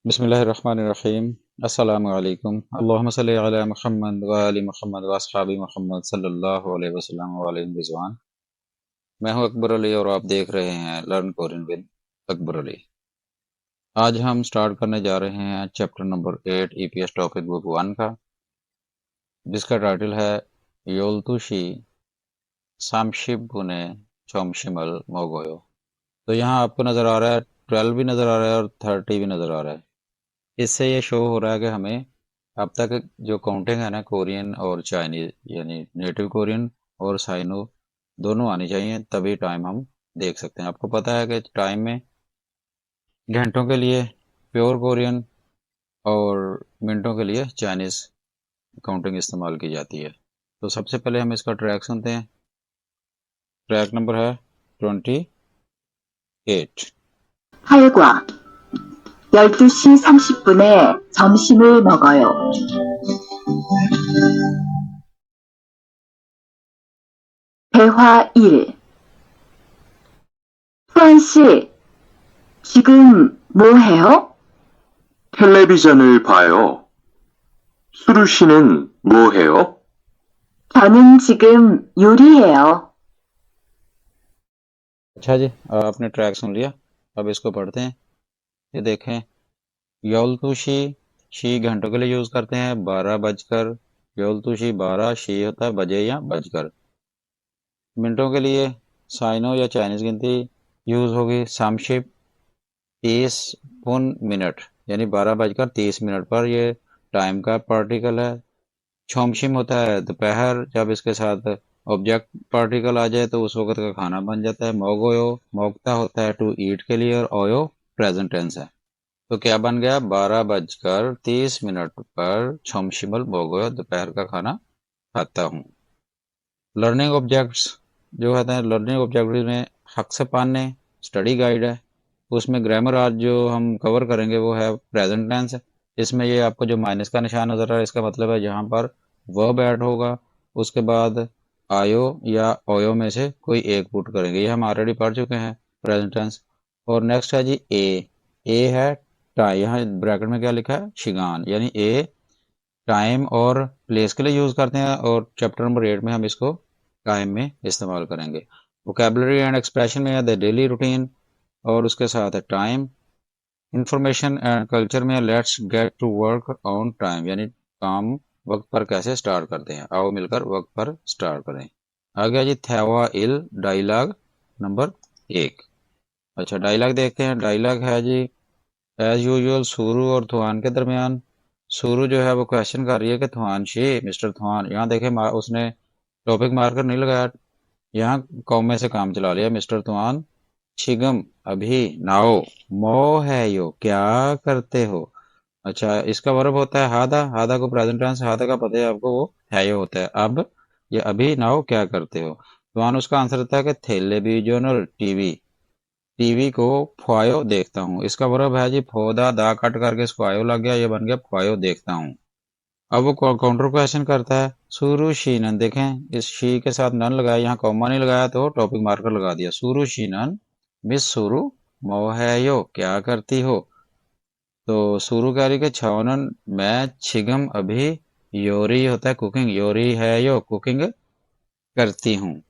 बिस्मिल्लाहिर्रहमानिर्रहीम। अस्सलामु अलैकुम। अल्लाहुम्मा सल्लि अला मुहम्मद व आलि मुहम्मद व अस्हाबि मुहम्मद सल्लल्लाहु अलैहि वसल्लम व अलैहि रिज़वान। मैं हूं अकबर अली और आप देख रहे हैं learn Korean with Akbar Ali. आज हम स्टार्ट करने जा रहे हैं chapter number 8 EPS topic book 1 का, जिसका टाइटल है योल्तुशी सामशिबुने चोमशिमल मोगोयो। तो यहाँ आपको नजर आ रहा है 12 भी नजर आ रहा है और 30 भी नजर आ रहा है। इससे ये शो हो रहा है कि हमें अब तक जो काउंटिंग है ना, कोरियन और चाइनीज यानी नेटिव कोरियन और साइनो दोनों आनी चाहिए, तभी टाइम हम देख सकते हैं। आपको पता है कि टाइम में घंटों के लिए प्योर कोरियन और मिनटों के लिए चाइनीज काउंटिंग इस्तेमाल की जाती है। तो सबसे पहले हम इसका ट्रैक सुनते हैं। ट्रैक नंबर है 28। 8과 12시 30분에 점심을 먹어요. 대화 1. 후안 씨, 지금 뭐 해요? 텔레비전을 봐요. 수루 씨는 뭐 해요? 저는 지금 요리해요. अच्छा जी, आपने ट्रैक सुन लिया। अब इसको पढ़ते हैं। ये देखें, योल्तुशी शी घंटों के लिए यूज करते हैं 12 बजकर। योल्तुशी 12 शी होता है बजे या बजकर। मिनटों के लिए साइनो या चाइनीज गिनती यूज होगी सामशिप 30 पुन मिनट, यानी 12 बजकर 30 मिनट पर। ये टाइम का पार्टिकल है। छोमशिम होता है दोपहर। जब इसके साथ ऑब्जेक्ट पार्टिकल आ जाए तो उस वक्त का खाना बन जाता है। मोगोयो मोगता होता है टू ईट के लिए, और ओयो प्रेजेंट टेंस है। तो क्या बन गया, 12 बजकर 30 मिनट पर छोमशिमल मोगोयो दोपहर का खाना खाता हूँ। लर्निंग ऑब्जेक्ट्स जो होते हैं, लर्निंग ऑब्जेक्ट में हक से पाने स्टडी गाइड है। उसमें ग्रामर आज जो हम कवर करेंगे वो है प्रेजेंट टेंस। इसमें ये आपको जो माइनस का निशान नजर आ रहा है, इसका मतलब है यहाँ पर वर्ब ऐड होगा, उसके बाद आयो या ओयो में से कोई एक पुट करेंगे। ये हम ऑलरेडी पढ़ चुके हैं प्रेजेंट टेंस। और नेक्स्ट है जी ए है टाइम। यहाँ ब्रैकेट में क्या लिखा है, शिगान, यानी ए टाइम और प्लेस के लिए यूज करते हैं, और चैप्टर नंबर 8 में हम इसको टाइम में इस्तेमाल करेंगे। वोकेबलरी एंड एक्सप्रेशन में है द डेली रूटीन, और उसके साथ है टाइम। इंफॉर्मेशन एंड कल्चर में let's get to work on time, यानी काम वक्त पर कैसे स्टार्ट करते हैं, आओ मिलकर वक्त पर स्टार्ट करें। आ गया जी थेवा इल डायलॉग नंबर 1। अच्छा, डायलॉग देखते हैं। डायलॉग है जी एज यूजुअल सुरु और थुआन के दरमियान। सुरु जो है वो क्वेश्चन कर रही है कि थुआन शी, मिस्टर थुआन। यहाँ देखे उसने टॉपिक मार्कर नहीं लगाया, यहाँ कौमे से काम चला लिया। मिस्टर तुआन छिगम अभी, नाओ मो है यो क्या करते हो। अच्छा, इसका वर्ब होता है हादा। हादा को प्रेजेंट टेंस हादा का पता है आपको, वो है यो होता है अब। ये अभी नाओ क्या करते हो। तुआन उसका आंसर होता है कि टेलीविजनल टीवी, टीवी को ख्वायो देखता हूँ। इसका वर्ब है जी फोदा, दा कट करके इसको आयो लग गया, ये बन गया ख्वायो देखता हूँ। अब वो काउंटर क्वेश्चन करता है सुरु शीनन। देखें, इस शी के साथ नन लगाया, यहाँ कॉमा नहीं लगाया तो टॉपिक मार्कर लगा दिया। सुरु शीनन मिस सुरु मोहयो क्या करती हो। तो सुरु कह रही कि छावनन मैं छिगम अभी, योरी होता है कुकिंग, योरी है यो कुकिंग करती हूँ।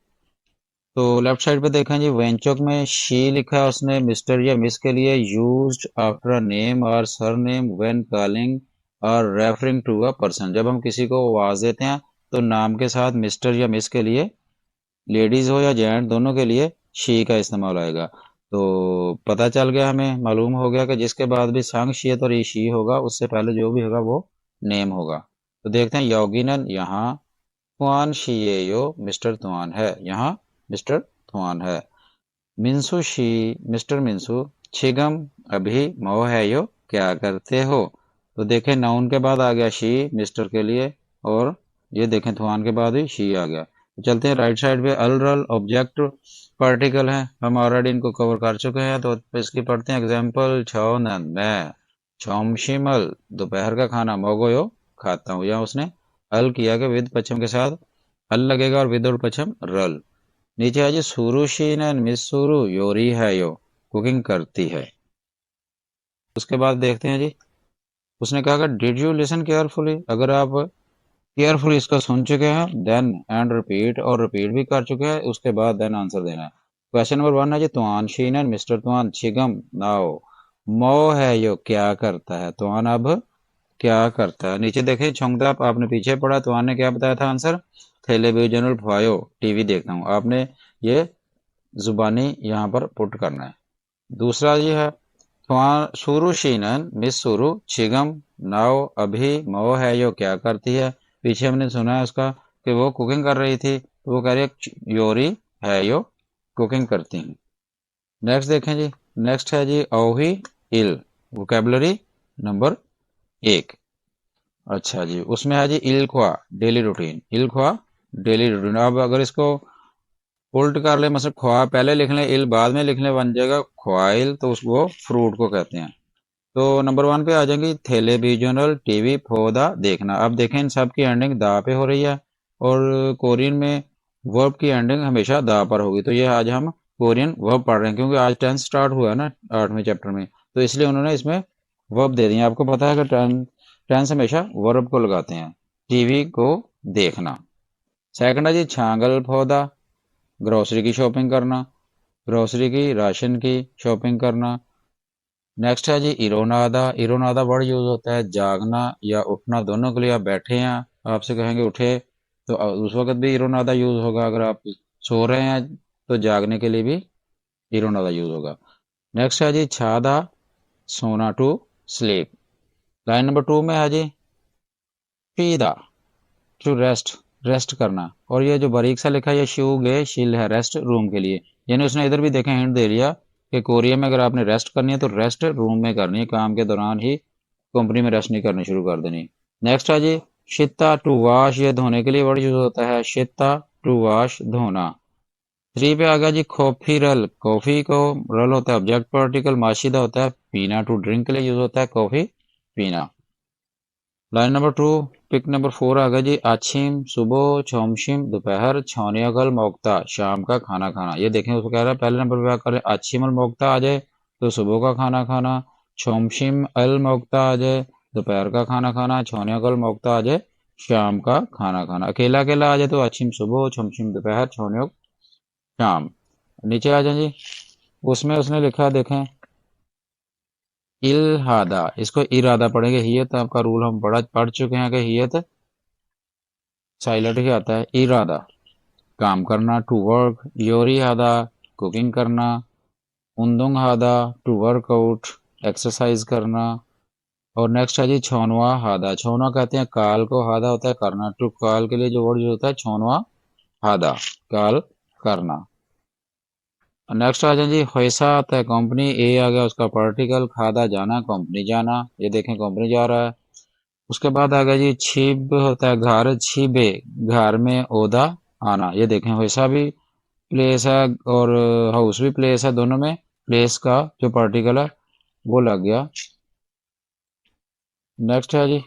तो लेफ्ट साइड पे देखें जी, वेंचोक में शी लिखा है उसने मिस्टर या मिस के लिए। यूज्ड आफ्टर अ नेम और सर नेम व्हेन कॉलिंग और रेफरिंग टू अ पर्सन। जब हम किसी को आवाज देते हैं तो नाम के साथ मिस्टर या मिस के लिए, लेडीज हो या जेंट दोनों के लिए शी का इस्तेमाल आएगा। तो पता चल गया, हमें मालूम हो गया कि जिसके बाद भी संग और शी होगा, उससे पहले जो भी होगा वो नेम होगा। तो देखते हैं, योगिनन यहाँ तुआन शीएयो मिस्टर तुआन है, यहाँ मिस्टर तुआन है। मिन्सु शी मिस्टर मिन्सु, छिगम अभी, मोहयो क्या करते हो। तो देखें, नाउन के बाद आ गया शी मिस्टर के लिए, और ये देखें थुआन के बाद ही शी आ गया। तो चलते हैं राइट साइड पे। अलरल ऑब्जेक्ट पार्टिकल है, हम ऑलरेडी इनको कवर कर चुके हैं, तो इसकी पढ़ते हैं। एग्जाम्पल छौनन मैं, छौमशिमल दोपहर का खाना, मोगोयो खाता हूँ। यहाँ उसने अल किया कि विद पश्चिम के साथ अल लगेगा, और विद और पश्चिम रल। नीचे है जी सुरुशीन एंड मिस सुरु योरी है यो कुकिंग करती है। उसके बाद देखते हैं जी, उसने कहा डिड यू लिसन केयरफुली, अगर आप केयरफुली इसका सुन चुके हैं देन एंड रिपीट, और रिपीट भी कर चुके हैं, उसके बाद देन आंसर देना है। क्वेश्चन नंबर 1 है जी, तुआन शीनन मिस्टर तुआन छिगम नाओ मो है यो क्या करता है, तुआन अब क्या करता है। नीचे देखें छोंगदा, आपने पीछे पढ़ा, तुआन ने क्या बताया था आंसर, टेलीविजन फायो टीवी देखता हूँ, आपने ये जुबानी यहाँ पर पुट करना है। दूसरा ये है सुरु शीनन मिस सुरु छिगम नाओ अभी मो है यो क्या करती है। पीछे हमने सुना है उसका कि वो कुकिंग कर रही थी, तो वो कह रही है योरी है यो कुकिंग करती हैं। नेक्स्ट देखें जी, नेक्स्ट है जी ओही इल, वोकेबलरी नंबर 1। अच्छा जी, उसमें है जी इल ख्वा डेली रूटीन, इल ख्वा डेली रूटीन। अब अगर इसको उल्ट कर ले, मतलब ख्वा पहले लिख लें इल बाद में लिख लें, बन जाएगा ख्वाइल, तो उसको फ्रूट को कहते हैं। तो नंबर 1 पे आ जाएंगी टेलीविजनल टीवी फोदा देखना। अब देखें इन सब की एंडिंग दा पे हो रही है, और कोरियन में वर्ब की एंडिंग हमेशा दा पर होगी। तो ये आज हम कोरियन वर्ब पढ़ रहे हैं, क्योंकि आज टेंस स्टार्ट हुआ है ना 8वें चैप्टर में, तो इसलिए उन्होंने इसमें वर्ब दे दिए। आपको पता है कि टेंस हमेशा वर्ब को लगाते हैं। टीवी को देखना। सेकंड है जी छांगल पौधा, ग्रोसरी की शॉपिंग करना, ग्रोसरी की राशन की शॉपिंग करना। नेक्स्ट है जी इरोनादा, इरोनादा वर्ड यूज होता है जागना या उठना दोनों के लिए। आप बैठे हैं, आपसे कहेंगे उठे, तो उस वक्त भी इरोनादा यूज होगा। अगर आप सो रहे हैं तो जागने के लिए भी इरोनादा यूज होगा। नेक्स्ट है जी छादा, सोना टू स्लीप। लाइन नंबर 2 में है जी पीदा, टू रेस्ट, रेस्ट करना। और ये जो बारीक सा लिखा है ये शू गे शिल है, रेस्ट रूम के लिए। यानी उसने इधर भी देखें हिंट दे लिया कि कोरिया में अगर आपने रेस्ट करनी है तो रेस्ट रूम में करनी है, काम के दौरान ही कंपनी में रेस्ट नहीं करनी शुरू कर देनी। नेक्स्ट है जी शिता टू वॉश, ये धोने के लिए वर्ड यूज होता है, शिता टू वॉश धोना। 3 पे आ गया जी कॉफी रल, कॉफी को रल होता है ऑब्जेक्ट पार्टिकल, माशिदा होता है पीना, टू ड्रिंक के लिए यूज होता है कॉफी पीना। लाइन नंबर 2, पिक नंबर 4 आ गया जी आछिम सुबह, छोमशिम दोपहर, छौनियागल मोक्ता शाम का खाना खाना। ये देखें उसको कह रहा है पहले नंबर पे करें आछिमल मोक्ता आ जाए तो सुबह का खाना खाना, छोमशिम अल मोक्ता आ जाए दोपहर का खाना खाना, छौनियागल मोक्ता आ जाए शाम का खाना खाना। अकेला अकेला आ जाए तो आछिम सुबह, छोमशिम दोपहर, छौनियोग शाम। नीचे आ जाए जी, उसमें उसने लिखा देखें इल्हादा, इसको इरादा पढ़ेंगे, हियत आपका रूल हम पढ़ चुके हैं कि हियत साइलेंट ही आता है। इरादा काम करना, टू वर्क, योरी हादा कुकिंग करना, उंदुंग हादा टू वर्क आउट एक्सरसाइज करना। और नेक्स्ट है जी छोनवा हादा, छोनवा कहते हैं काल को, हादा होता है करना। टू काल के लिए जो वर्ड यूज होता है छोनवा हादा, काल करना। नेक्स्ट आ जाए जी पैसा आता है कंपनी, ए आ गया उसका पार्टिकल, खादा जाना कंपनी जाना, ये देखें कंपनी जा रहा है। उसके बाद आ गया जी छिब होता है घर, छिबे घर में ओदा आना, ये देखें वैसा भी प्लेस है और हाउस भी प्लेस है, दोनों में प्लेस का जो पार्टिकल है वो लग गया। नेक्स्ट है जी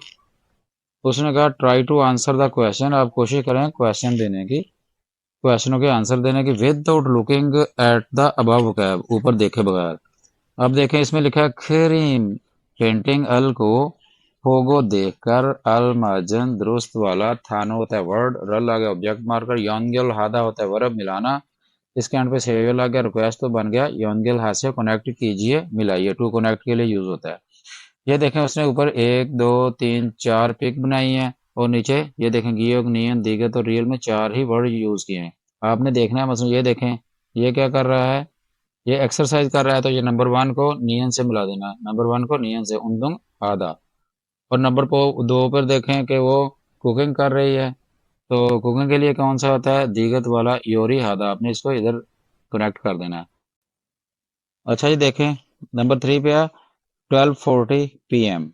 उसने कहा try to answer the question, आप कोशिश करें क्वेश्चन देने की, क्वेश्चनों के आंसर देने की without looking at the above vocab, ऊपर देखे बगैर। अब देखें इसमें लिखा है क्रीम पेंटिंग अल को फोगो देखकर, अल मार्जन दुरुस्त वाला, थानो होता है वर्ड, रल आ गया ऑब्जेक्ट मार्कर, योनगेल हादा होता है वर्ब मिलाना, इसके एंड पे सेवियल आ गया, रिक्वेस्ट तो बन गया योनगेल हाथ से कनेक्ट कीजिए मिलाइए, टू कनेक्ट के लिए यूज होता है। ये देखें उसने ऊपर 1 2 3 4 पिक बनाई है, और नीचे ये देखें गियोग नियन दिगत और रियल में 4 ही वर्ड यूज किए हैं। आपने देखना है, मतलब ये देखें ये क्या कर रहा है, ये एक्सरसाइज कर रहा है, तो ये नंबर 1 को नियन से मिला देना है, नंबर 1 को नियन से उन्दुंग आधा। और नंबर 2 पर देखें कि वो कुकिंग कर रही है, तो कुकिंग के लिए कौन सा होता है दीगत वाला योरी हादा, आपने इसको इधर कनेक्ट कर देना है। अच्छा जी देखें नंबर 3 पे है 12:40 PM,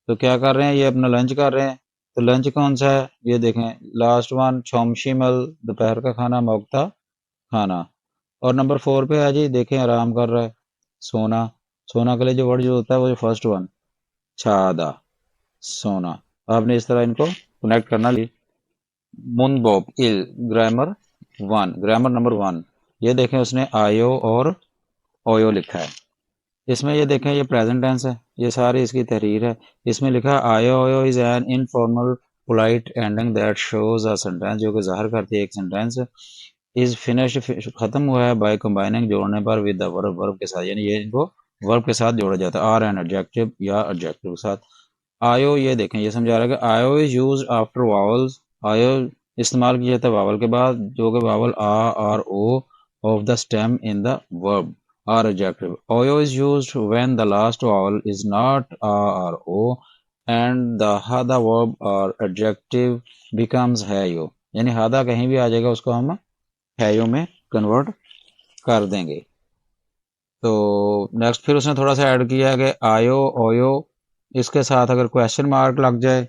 तो क्या कर रहे हैं ये अपना लंच कर रहे हैं, तो लंच कौन सा है ये देखें लास्ट वन छोमशीमल दोपहर का खाना मोक्ता खाना। और नंबर 4 पे है जी देखें आराम कर रहा है, सोना, सोना के लिए जो वर्ड जो होता है वो जो फर्स्ट वन छादा सोना। आपने इस तरह इनको कनेक्ट करना ली। मुनबोब इल ग्रामर नंबर 1, ये देखें उसने आयो और ओयो लिखा है। इसमें ये देखें, ये प्रेजेंट टेंस है, ये सारी इसकी तहरीर है। इसमें लिखा है आयो OYO is an informal polite ending that shows a sentence, जो कि जाहिर करती है एक सेंटेंस इज फिनिश्ड, खत्म हुआ है, बाय कंबाइनिंग, जोड़ने पर, विद द वर्ब, वर्ब के साथ, यानी ये इनको वर्ब के साथ जोड़ा जाता है, आर एन एडजेक्टिव या एडजेक्टिव के साथ। आयो, ये देखें, ये समझा रहा है कि आयो इज यूज आफ्टर वावल्स, आयो इस्तेमाल किया जाता है वावल के बाद, जो कि वावल आ आर ओ of the stem in the verb or adjective. ओयो is used when the last vowel is not आ आर ओ एंड द हादा वर्ब और एडजेक्टिव बिकम्स है यो, यानी हादा कहीं भी आ जाएगा, उसको हम है यो में कन्वर्ट कर देंगे। तो नेक्स्ट फिर उसने थोड़ा सा ऐड किया कि आयो ओयो, इसके साथ अगर क्वेश्चन मार्क लग जाए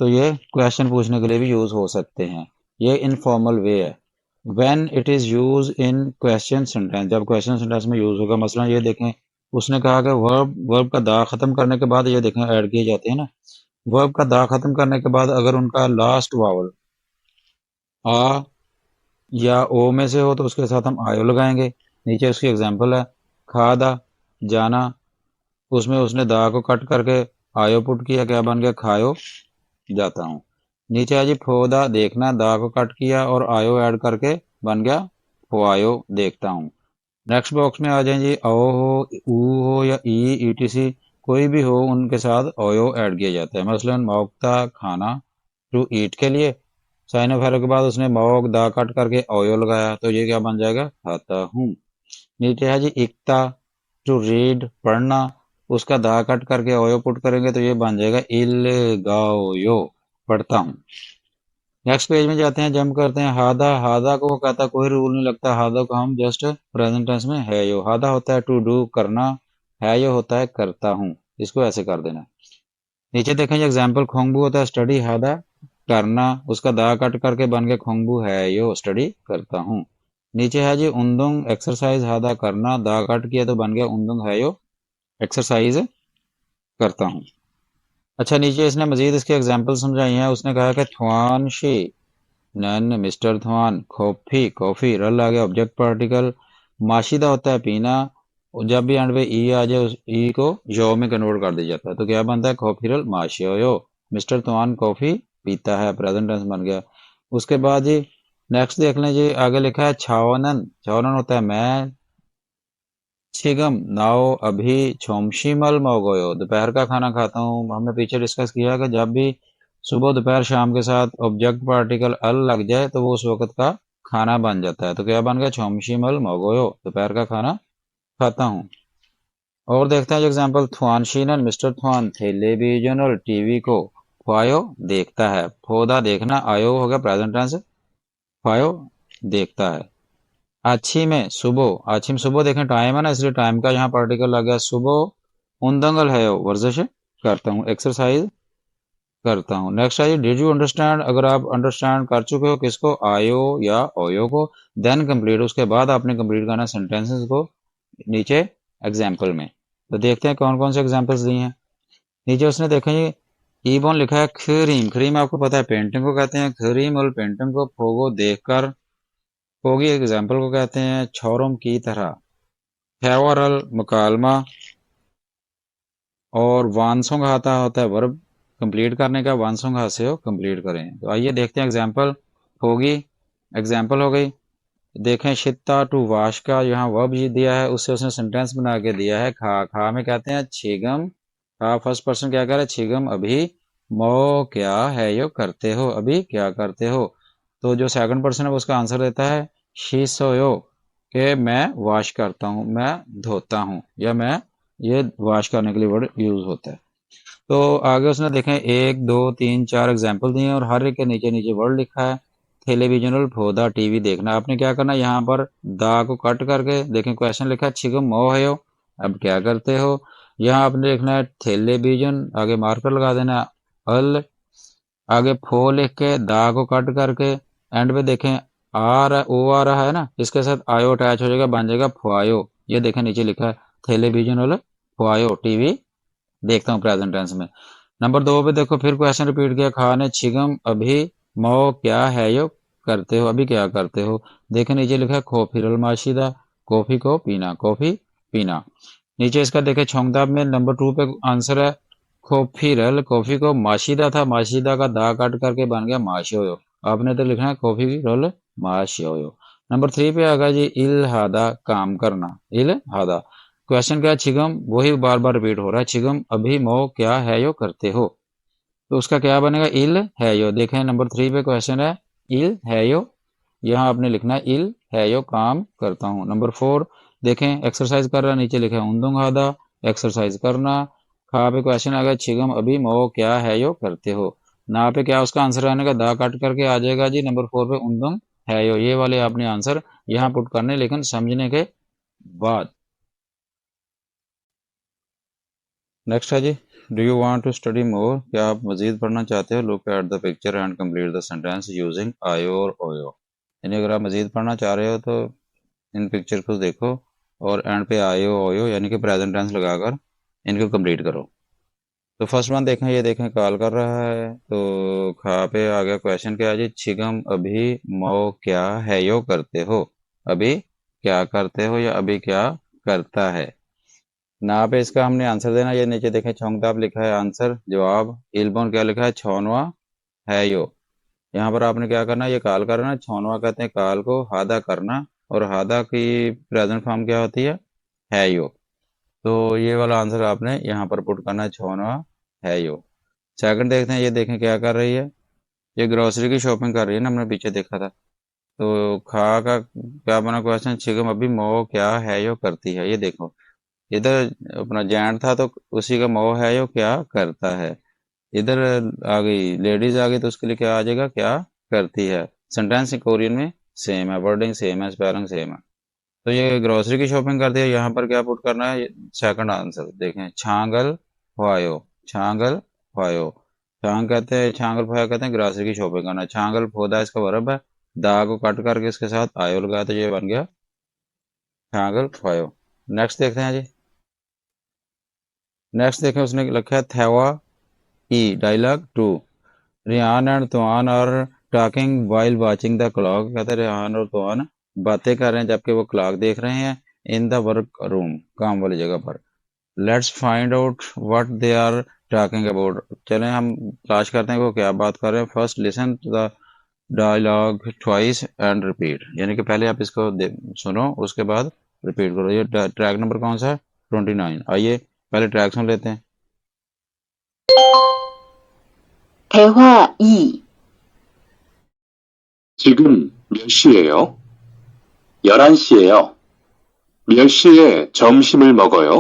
तो ये क्वेश्चन पूछने के लिए भी यूज हो सकते हैं। ये इनफॉर्मल वे है। When it is use in question sentence, जब क्वेश्चन सेंटेंस में यूज होगा, मसलन ये देखें, उसने कहा कि वर्ब वर्ब का दा खत्म करने के बाद, ये देखें ऐड किए जाते हैं ना, वर्ब का दा खत्म करने के बाद अगर उनका लास्ट वावल आ या ओ में से हो तो उसके साथ हम आयो लगाएंगे। नीचे उसकी एग्जांपल है, खादा, जाना, उसमें उसने दा को कट करके आयो पुट किया, क्या बन गया, खायो जाता हूँ। नीचे है जी फोदा, देखना, दा को कट किया और आयो ऐड करके बन गया फोआयो, देखता हूँ। नेक्स्ट बॉक्स में आ जाए जी, ओ हो, ऊ हो या ई, ईटीसी, कोई भी हो, उनके साथ ओयो ऐड किया जाता है। मसलन मौकता, खाना, टू ईट के लिए साइन ऑफ एरर के बाद उसने मौक दा कट करके ओयो लगाया, तो ये क्या बन जाएगा, खाता हूँ। नीचे है जी इक्ता, टू रीड, पढ़ना, उसका दा कट करके ओयो पुट करेंगे तो ये बन जाएगा इल गाओयो, पढ़ता हूँ। नेक्स्ट पेज में जाते हैं, जंप करते हैं, हादा, हादा को वो कहता है कोई रूल नहीं लगता, हादा को हम जस्ट प्रेजेंट टेंस में है यो, हादा होता है टू डू, करना, है यो होता है करता हूँ, इसको ऐसे कर देना। नीचे देखें एग्जाम्पल, खोंगबू होता है स्टडी, हादा करना, उसका दा कट करके बन गया खोंगबू है यो, स्टडी करता हूँ। नीचे है जी उंदुंग, एक्सरसाइज, हादा करना, दा कट किया तो बन गया उंदुंग है यो, एक्सरसाइज करता हूँ। अच्छा, नीचे इसने मजीद इसके एग्जाम्पल समझाई हैं। उसने कहा कि थ्वान शी, नन, मिस्टर थ्वान, कॉफी, कॉफी, रल आ गया ऑब्जेक्ट पार्टिकल, माशिदा होता है पीना, और जब भी एंड पे ई आ जाए उस ई को यो में कन्वर्ट कर दिया जाता है, तो क्या बनता है, कॉफी रल माशियो, मिस्टर थ्वान कॉफी पीता है, प्रेजेंट टेंस बन गया। उसके बाद जी नेक्स्ट देख लें जी, आगे लिखा है छावनन, छावनन होता है मैं, छिगम, नाओ, अभी, छोमशीमल मोगोयो, दोपहर का खाना खाता हूँ। हमने पीछे डिस्कस किया कि जब भी सुबह दोपहर शाम के साथ ऑब्जेक्ट पार्टिकल अल लग जाए तो वो उस वक्त का खाना बन जाता है, तो क्या बन गया, छोमशीमल मोगोयो, दोपहर का खाना खाता हूँ। और देखते हैं जो एग्जाम्पल, थ्वानशीनन, मिस्टर थ्वान टेलीविजन और टीवी को, ख्वायो देखता है, फोदा देखना, आयो हो गया प्रेजेंट टेंस, ख्वायो देखता है। अच्छी में सुबह, अच्छी में सुबह देखें टाइम है ना, इसलिए टाइम का यहाँ पार्टिकल लग गया, सुबह उन दंगल है, वर्जिश करता हूँ, एक्सरसाइज करता हूँ। नेक्स्ट है डिड यू अंडरस्टैंड, अगर आप अंडरस्टैंड कर चुके हो किसको, आयो या ओयो को, देन कंप्लीट, उसके बाद आपने कंप्लीट करना सेंटेंसेस को नीचे एग्जाम्पल में। तो देखते हैं कौन कौन से एग्जाम्पल्स दिए हैं। नीचे उसने देखा ये ईबोन लिखा है, खरीम, खरीम आपको पता है पेंटिंग को कहते हैं, खरीम और पेंटिंग को फोगो देखकर, फोगी एग्जाम्पल को कहते हैं, छोरम की तरह, फेवरल मुकालमा, और वानसोंग आता होता है वर्ब कंप्लीट करने का, वानसोंग हाथ से हो कंप्लीट करें। तो आइए देखते हैं एग्जाम्पल, होगी एग्जाम्पल हो गई। देखें शित्ता टू वाश का यहाँ वर्ब दिया है, उससे उसने सेंटेंस बना के दिया है, खा, खा में कहते हैं छिगम, खा फर्स्ट पर्सन क्या कह रहा है, छिगम अभी, मो क्या है यो करते हो, अभी क्या करते हो। तो जो सेकंड पर्सन है उसका आंसर देता है शी सोयो, कि मैं वॉश करता हूँ, मैं धोता हूँ, या मैं, ये वॉश करने के लिए वर्ड यूज होता है। तो आगे उसने देखें एक दो तीन चार एग्जाम्पल दिए हैं और हर एक के नीचे नीचे वर्ड लिखा है। टेलीविजन फोदा, टीवी देखना, आपने क्या करना, यहाँ पर दा को कट करके देखें क्वेश्चन लिखा है छिगम मोह है, अब क्या करते हो। यहाँ आपने लिखना है टेलीविजन, आगे मार्कर लगा देना, अल, आगे फो लिख के दा को कट करके एंड पे देखें आ रहा, ओ आ रहा है ना, इसके साथ आयो अटैच हो जाएगा, बन जाएगा फुआयो। ये देखें नीचे लिखा है टेलीविजन वाला फुआयो, टीवी देखता हूँ प्रेजेंट टेंस में। नंबर 2 पे देखो फिर क्वेश्चन रिपीट किया, खाने छिगम अभी, मो क्या है यो करते हो, अभी क्या करते हो। देखें नीचे लिखा है कॉफी रल माशिदा, कॉफी को पीना, कॉफी पीना। नीचे इसका देखें छोंगदाब में नंबर 2 पे आंसर है खोफीरल। कॉफी को माशीदा था, माशीदा का दा काट करके बन गया माशोयो। आपने तो लिखना है कॉफी रोल माशोयो। नंबर 3 पे आगा जी इल हादा, काम करना, इल हादा। क्वेश्चन क्या है, छिगम, वही बार बार रिपीट हो रहा है, छिगम अभी मो क्या है यो करते हो, तो उसका क्या बनेगा, इल है यो। देखें नंबर 3 पे क्वेश्चन है इल है यो, यहाँ आपने लिखना है इल है यो काम करता हूँ। नंबर 4 देखें एक्सरसाइज कर रहा है, नीचे लिखा है उंदुंग हादा, एक्सरसाइज करना। खा पे क्वेश्चन आ गया छिगम अभी मो क्या है यो करते हो। ना पे क्या उसका आंसर आने का, दा काट करके आ जाएगा जी नंबर 4 पे उंदुंग है यो। ये वाले आपने आंसर यहाँ पुट करने, लेकिन समझने के बाद। नेक्स्ट है जी, do you want to study more, क्या आप मजीद पढ़ना चाहते हो। Look at the picture and complete the sentence using आयो और ओयो। यानी अगर आप मजीद पढ़ना चाह रहे हो तो इन पिक्चर को देखो और एंड पे आयो ओयो यानी कि प्रेजेंट टेंस लगाकर इनको कंप्लीट करो। तो फर्स्ट वन देखें, ये देखें कॉल कर रहा है, तो खा पे आ गया क्वेश्चन क्या है जी, छिगम अभी मो क्या है यो करते हो, अभी क्या करते हो या अभी क्या करता है। ना पे इसका हमने आंसर देना, ये नीचे देखें छोंगताप लिखा है आंसर जवाब, इल्बोन क्या लिखा है छोनवा है यो। यहाँ पर आपने क्या करना है, ये काल करना है, छोनवा कहते हैं काल को, हादा करना, और हादा की प्रेजेंट फॉर्म क्या होती है यो। तो ये वाला आंसर आपने यहाँ पर पुट करना है, छोनवा है यो। सेकंड देखते हैं, ये देखें क्या कर रही है, ये ग्रोसरी की शॉपिंग कर रही है ना, हमने पीछे देखा था। तो खा का क्या बना क्वेश्चन, छिगम अभी मो क्या है यो करती है। ये देखो इधर अपना जेंट था तो उसी का मोह है यो क्या करता है। इधर आ गई लेडीज आ गई तो उसके लिए क्या आ जाएगा, क्या करती है। सेंटेंस कोरियन में सेम है, वर्डिंग सेम है, स्पेलिंग सेम है। तो ये ग्रोसरी की शॉपिंग करती है, यहाँ पर क्या पुट करना है, सेकंड आंसर देखें छांगल ख्वायो, छांगल ख्वायो। छांग कहते हैं, छांगल ख्वायो कहते हैं ग्रोसरी की शॉपिंग करना। छांगल खोदा इसका वर्ब है, दा को कट करके इसके साथ आयो लगाया तो ये बन गया छांगल ख्वायो। नेक्स्ट देखते हैं जी, नेक्स्ट देखें उसने लिखा है थेवा ई डायलॉग 2। रिहान एंड तुआन और talking while watching the clock, कहते हैं रिहान और तुआन बातें कर रहे हैं जबकि वो क्लॉक देख रहे हैं, इन द वर्क रूम, काम वाली जगह पर। Let's find out what they are talking about, चलें हम तलाश करते हैं वो क्या बात कर रहे हैं। First listen to the dialogue twice and repeat, यानी कि पहले आप इसको सुनो उसके बाद रिपीट करो। ये ट्रैक नंबर कौन सा है, 29। आइए पहले ट्रैक सुन लेते हैं। 대화 2. 지금 몇 시예요? 11시예요. 몇 시에 점심을 먹어요?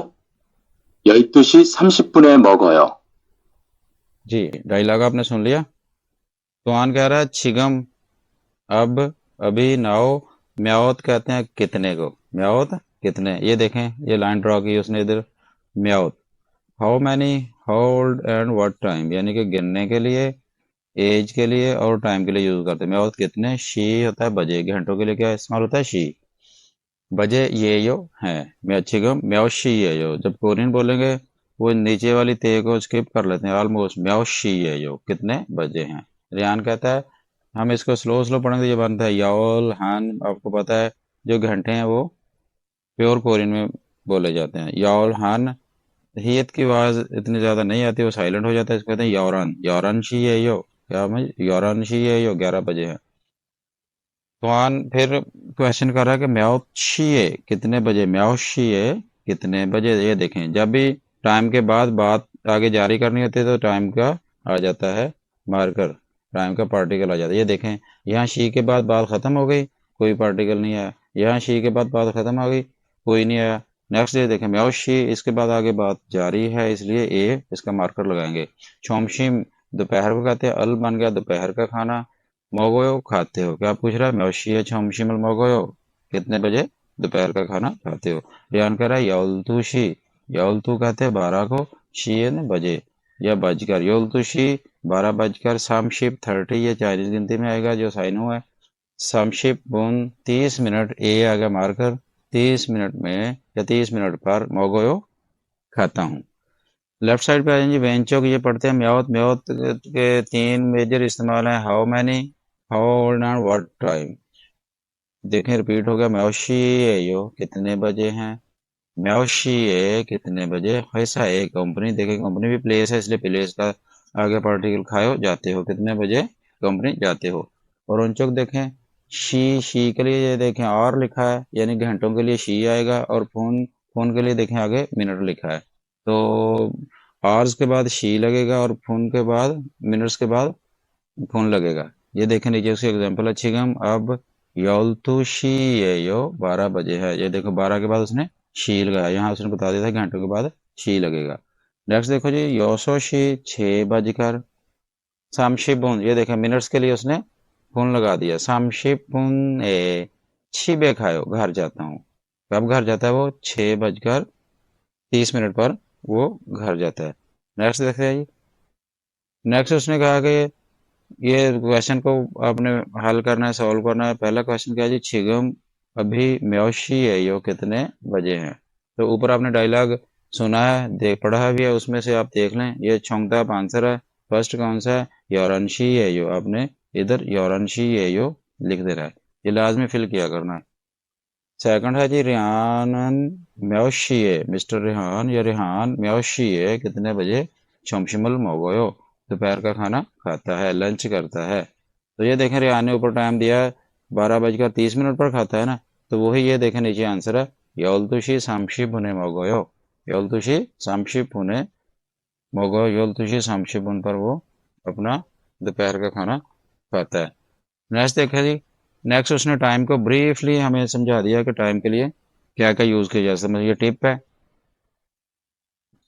12시 30분에 먹어요. जी डायलॉग आपने सुन लिया। तुआन कह रहा है छिगम अब, अभी, नाओ। म्याओत कहते हैं कितने को, म्याओत कितने। ये देखें ये लाइन ड्रॉ की उसने इधर, म्याओत। How many, how old and what time, यानी कि गिनने के लिए, एज के लिए और टाइम के लिए यूज करते हैं। म्याओत कितने, शी होता है बजे, घंटों के लिए क्या इस्तेमाल होता है, शी। बजे ये यो है, म्याओ म्याओशी ये यो। जब कोरियन बोलेंगे वो नीचे वाली ते को स्किप कर लेते हैं ऑलमोस्ट, म्याओशी ये यो कितने बजे हैं। रियान कहता है, हम इसको स्लो स्लो पढ़ेंगे तो ये बनता है याओल हान। आपको पता है जो घंटे हैं वो प्योर कोरियन में बोले जाते हैं, याओल हान। हियत की आवाज इतनी ज्यादा नहीं आती, वो साइलेंट हो जाता है, इसको कहते हैं यौरन, यौरन शी ये यो, क्या मैं यौरन शी ये यो 11 बजे है। तुआन फिर क्वेश्चन कर रहा है कि म्याओ छिए कितने बजे, म्याओ छिए कितने बजे। ये देखें जब भी टाइम के बाद बात आगे जारी करनी होती है तो टाइम का आ जाता है मार्कर, टाइम का पार्टिकल आ जाता है। ये देखें यहाँ शी के बाद बात खत्म हो गई, कोई पार्टिकल नहीं आया। यहाँ शी के बाद बात खत्म हो गई, कोई नहीं आया। नेक्स्ट ये देखें म्याओ शी, इसके बाद आगे बात जारी है इसलिए ए इसका मार्कर लगाएंगे। छोमशिम दोपहर को कहते हैं, अल बन गया दोपहर का खाना। मोगोयो खाते हो, क्या पूछ रहा है, म्योशिए छोमशिमल मोगोयो कितने बजे दोपहर का खाना खाते हो। रियान कह रहा है यौलतुशी, यौलतु कहते हैं 12 को, शीन बजे या बजकर, यौलतुशी 12 बजकर। समशिप 30, ये चाइनीज गिनती में आएगा जो साइन हुआ है। समशिप बुन 30 मिनट, ए आ गया मार्कर, 30 मिनट में या 30 मिनट पर मोगोयो खाता हूँ। लेफ्ट साइड पे आ जाएंगे वेंचो की, ये पढ़ते हैं म्याओत। म्याओत के 3 मेजर इस्तेमाल हैं, how many, how old and what time. देखें रिपीट हो गया, म्याओशी यो कितने बजे हैं, म्याओशी ए कितने बजे, ऐसा है कंपनी, देखिए कंपनी भी प्लेस है इसलिए प्लेस का आगे पार्टिकल खाओ, जाते हो, कितने बजे कंपनी जाते हो। और उनचुक देखें, शी के लिए ये देखें और लिखा है, यानी घंटों के लिए शी आएगा, और फोन फोन के लिए देखें आगे मिनट लिखा है। तो आवर्स के बाद शी लगेगा और फोन के बाद मिनट्स के बाद फोन लगेगा। ये देखें नीचे उसकी एग्जांपल अच्छी गम। अब योल्तु शी ये यो 12 बजे है, ये देखो 12 के बाद उसने शी लगाया, यहाँ उसने बता दिया था घंटों के बाद शी लगेगा। नेक्स्ट देखो जी, योसो शी 6 बजकर सामशिपुन, ये देखें मिनट्स के लिए उसने फोन लगा दिया। सामशिपुन ए छिबे खायो, घर जाता हूँ। कब घर जाता है वो, 6 बजकर 30 मिनट पर वो घर जाता है। नेक्स्ट देखते हैं जी। नेक्स्ट उसने कहा कि ये क्वेश्चन को आपने हल करना है, सॉल्व करना है। पहला क्वेश्चन क्या है जी, छिगम अभी म्योशी है यो कितने बजे हैं। तो ऊपर आपने डायलॉग सुना है, देख पढ़ा भी है, उसमें से आप देख लें। ये छोंगताप आंसर है। फर्स्ट कौन सा है, योरनशी है यो, आपने इधर योरनशी है यो लिख दे रहा है, ये लाजमी फिल किया करना है। सेकंड है जी, रेहानन म्योशिए, मिस्टर रेहान या रेहान म्योशिए कितने बजे शमशिमल मोगोयो, दोपहर का खाना खाता है, लंच करता है। तो ये देखें रेहान ने ऊपर टाइम दिया है, 12 बजकर 30 मिनट पर खाता है ना, तो वही ये देखें नीचे आंसर है, योलतुशी सामशी पुने मोगोयो, योलतुशी सामशी पुने मोगो, योलतुशी सामशी पुन पर वो अपना दोपहर का खाना खाता है। नेक्स्ट देखा जी, नेक्स्ट उसने टाइम को ब्रीफली हमें समझा दिया कि टाइम के लिए क्या क्या यूज किया जा सकता है। ये टिप है,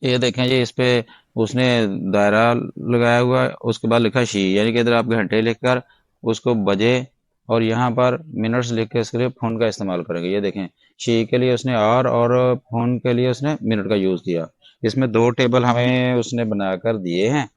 ये देखें जी, इस पे उसने दायरा लगाया हुआ है, उसके बाद लिखा शी, यानी कि इधर आप घंटे लिखकर उसको बजे और यहाँ पर मिनट्स लिख के इसके लिए फोन का इस्तेमाल करेंगे। ये देखें, शी के लिए उसने आवर और फोन के लिए उसने मिनट का यूज किया। इसमें दो टेबल हमें उसने बनाकर दिए हैं।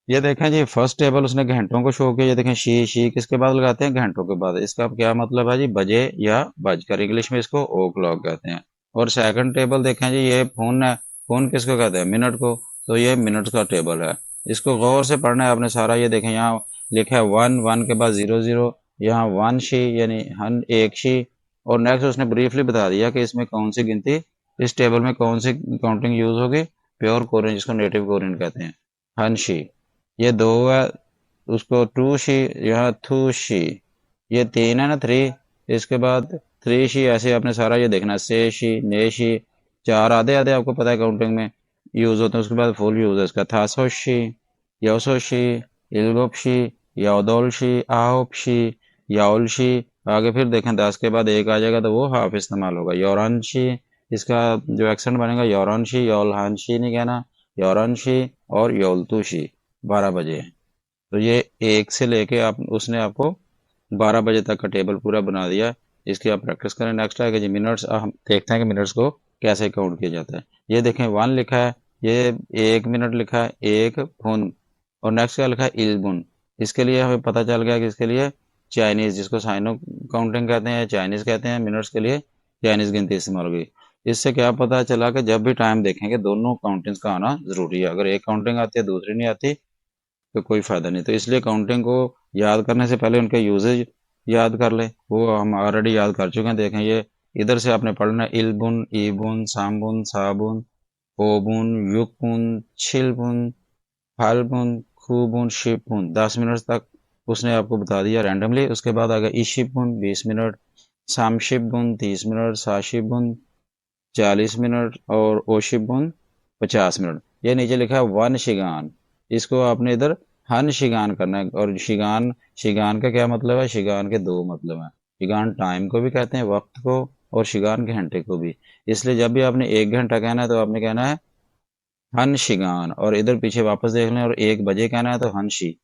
ये देखें जी, फर्स्ट टेबल उसने घंटों को शो किया। ये देखें, शी किसके बाद लगाते हैं, घंटों के बाद। इसका क्या मतलब है जी, बजे या बजकर, इंग्लिश में इसको ओ क्लॉक कहते हैं। और सेकंड टेबल देखें जी, ये फोन है, फोन किसको कहते हैं, मिनट को, तो ये मिनट का टेबल है। इसको गौर से पढ़ना है आपने सारा। ये देखें यहाँ लिखा है वन, वन के बाद 00, यहाँ वन शी यानी हन एक शी। और नेक्स्ट उसने ब्रीफली बता दिया कि इसमें कौन सी गिनती, इस टेबल में कौन सी काउंटिंग यूज होगी, प्योर कोरियन जिसको नेटिव कोरियन कहते हैं, हनशी। ये दो है, उसको टू शी, यहाँ थू शी। ये तीन है ना, थ्री। इसके बाद थ्री शी, ऐसे आपने सारा ये देखना, से शी, ने शी। चार आधे आधे आपको पता है काउंटिंग में यूज होते हैं, उसके बाद फुल यूज है इसका, थासो शी, योसो शी, इल्गोप शी, याओदोल शी, आओप शी, याओल शी। आगे फिर देखें 10 के बाद एक आ जाएगा तो वो हाफ इस्तेमाल होगा, योरान शी। इसका जो एक्सेंट बनेगा योरान शी, योलहान शी नहीं कहना, योरान शी और योलतू शी। 12 बजे है। तो ये एक से लेके आप उसने आपको 12 बजे तक का टेबल पूरा बना दिया। इसकी आप प्रैक्टिस करें। नेक्स्ट है कि जी मिनट्स, हम देखते हैं कि मिनट्स को कैसे काउंट किया जाता है। ये देखें वन लिखा है, ये 1 मिनट लिखा है, एक फोन। और नेक्स्ट क्या लिखा है, इल्बुन। इसके लिए हमें पता चल गया कि इसके लिए चाइनीज, जिसको साइनो काउंटिंग कहते हैं, चाइनीज कहते हैं, मिनट्स के लिए चाइनीज गिनती इस्तेमाल होगी। इससे क्या पता चला कि जब भी टाइम देखेंगे दोनों काउंटिंग्स का आना जरूरी है। अगर एक काउंटिंग आती है दूसरी नहीं आती तो कोई फायदा नहीं। तो इसलिए काउंटिंग को याद करने से पहले उनके यूजेज याद कर ले, वो हम ऑलरेडी याद कर चुके हैं। देखें ये इधर से आपने पढ़ना है, इलबुन, ईबुन, साम्बुन, साबुन, ओबुन, युकबुन, छिलबुन, फाल्गुन, खूबुन, शिपबुन। 10 मिनट तक उसने आपको बता दिया रैंडमली। उसके बाद आ गया ईशिपुन 20 मिनट, सामशिपुन 30 मिनट, साशिपुन 40 मिनट और ओशिपुन 50 मिनट। ये नीचे लिखा है वन शिगान, इसको आपने इधर हन शिगान करना है। और शिगान, शिगान का क्या मतलब है, शिगान के दो मतलब है। शिगान टाइम को भी कहते हैं, वक्त को, और शिगान घंटे को भी। इसलिए जब भी आपने 1 घंटा कहना है तो आपने कहना है हन शिगान, और इधर पीछे वापस देख लें, और 1 बजे कहना है तो हनशी।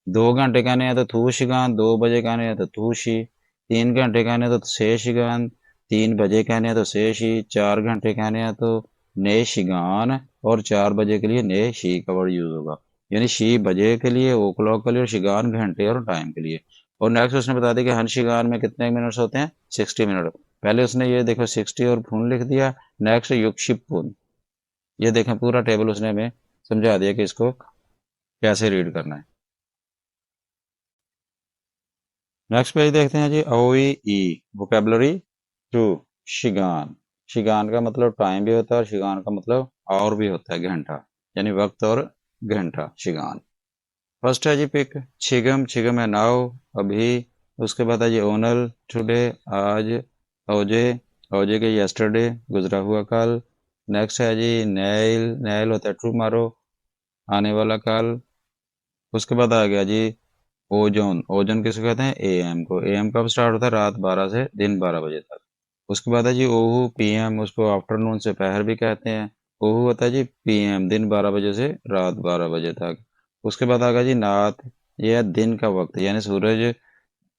2 घंटे कहने हैं तो थू शिगान, 2 बजे कहने हैं तो थू शी। 3 घंटे कहने हैं तो से शिगान, 3 बजे कहने हैं तो से शी। 4 घंटे कहने हैं तो ने शिगान, और 4 बजे के लिए ने शी का वर्ड यूज होगा। यानी शी बजे के लिए, ओ क्लॉक के लिए, और शिगान घंटे और टाइम के लिए। और नेक्स्ट उसने बता दिया कि हन शिगान में कितने मिनट्स होते हैं, 60 मिनट। पहले उसने ये देखो 60 और फून लिख दिया। नेक्स्ट युगशिपुन, ये देखें पूरा टेबल उसने हमें समझा दिया कि इसको कैसे रीड करना है। नेक्स्ट पेज देखते हैं जी, ओई ई वोकेबलरी टू शिगान। शिगान का मतलब टाइम भी होता है और शिगान का मतलब और भी होता है घंटा, यानी वक्त और घंटा शिगान। फर्स्ट है जी पिक, छिगम, छिगम है नाउ, अभी। उसके बाद है जी ओनल, टुडे, आज। ओजे, ओजे के यस्टरडे, गुजरा हुआ कल। नेक्स्ट है जी नैल, नैल होता है टुमारो, आने वाला कल। उसके बाद आ गया जी ओजोन, ओजोन किसको कहते हैं? एएम को। एएम कब स्टार्ट होता है? रात 12 से दिन 12 बजे तक। उसके बाद है जी ओहू, पीएम, उसको आफ्टरनून से पहर भी कहते हैं। ओहू होता है जी पीएम, दिन 12 बजे से रात 12 बजे तक। उसके बाद आ गया जी नात, यह है दिन का वक्त, यानी सूरज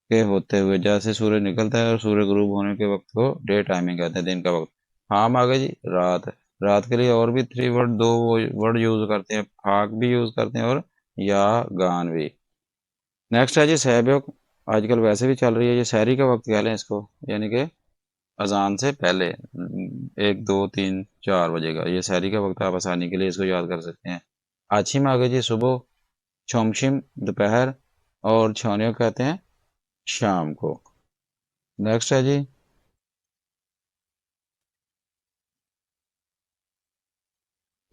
के होते हुए, जैसे सूरज निकलता है और सूर्य ग्रुब होने के वक्त को डे टाइमिंग कहते हैं, दिन का वक्त। शाम आ गई जी रात, रात के लिए और भी थ्री वर्ड, दो वर्ड यूज करते हैं, फाक भी यूज करते हैं और या गान भी। नेक्स्ट है जी सहयोग, आजकल वैसे भी चल रही है, ये शहरी का वक्त कह लें इसको, यानी कि अजान से पहले 1, 2, 3, 4 बजे का, ये शहरी का वक्त, आप आसानी के लिए इसको याद कर सकते हैं। आछिम आ गई जी सुबह, छोमशिम दोपहर, और छौनियों कहते हैं शाम को। नेक्स्ट है जी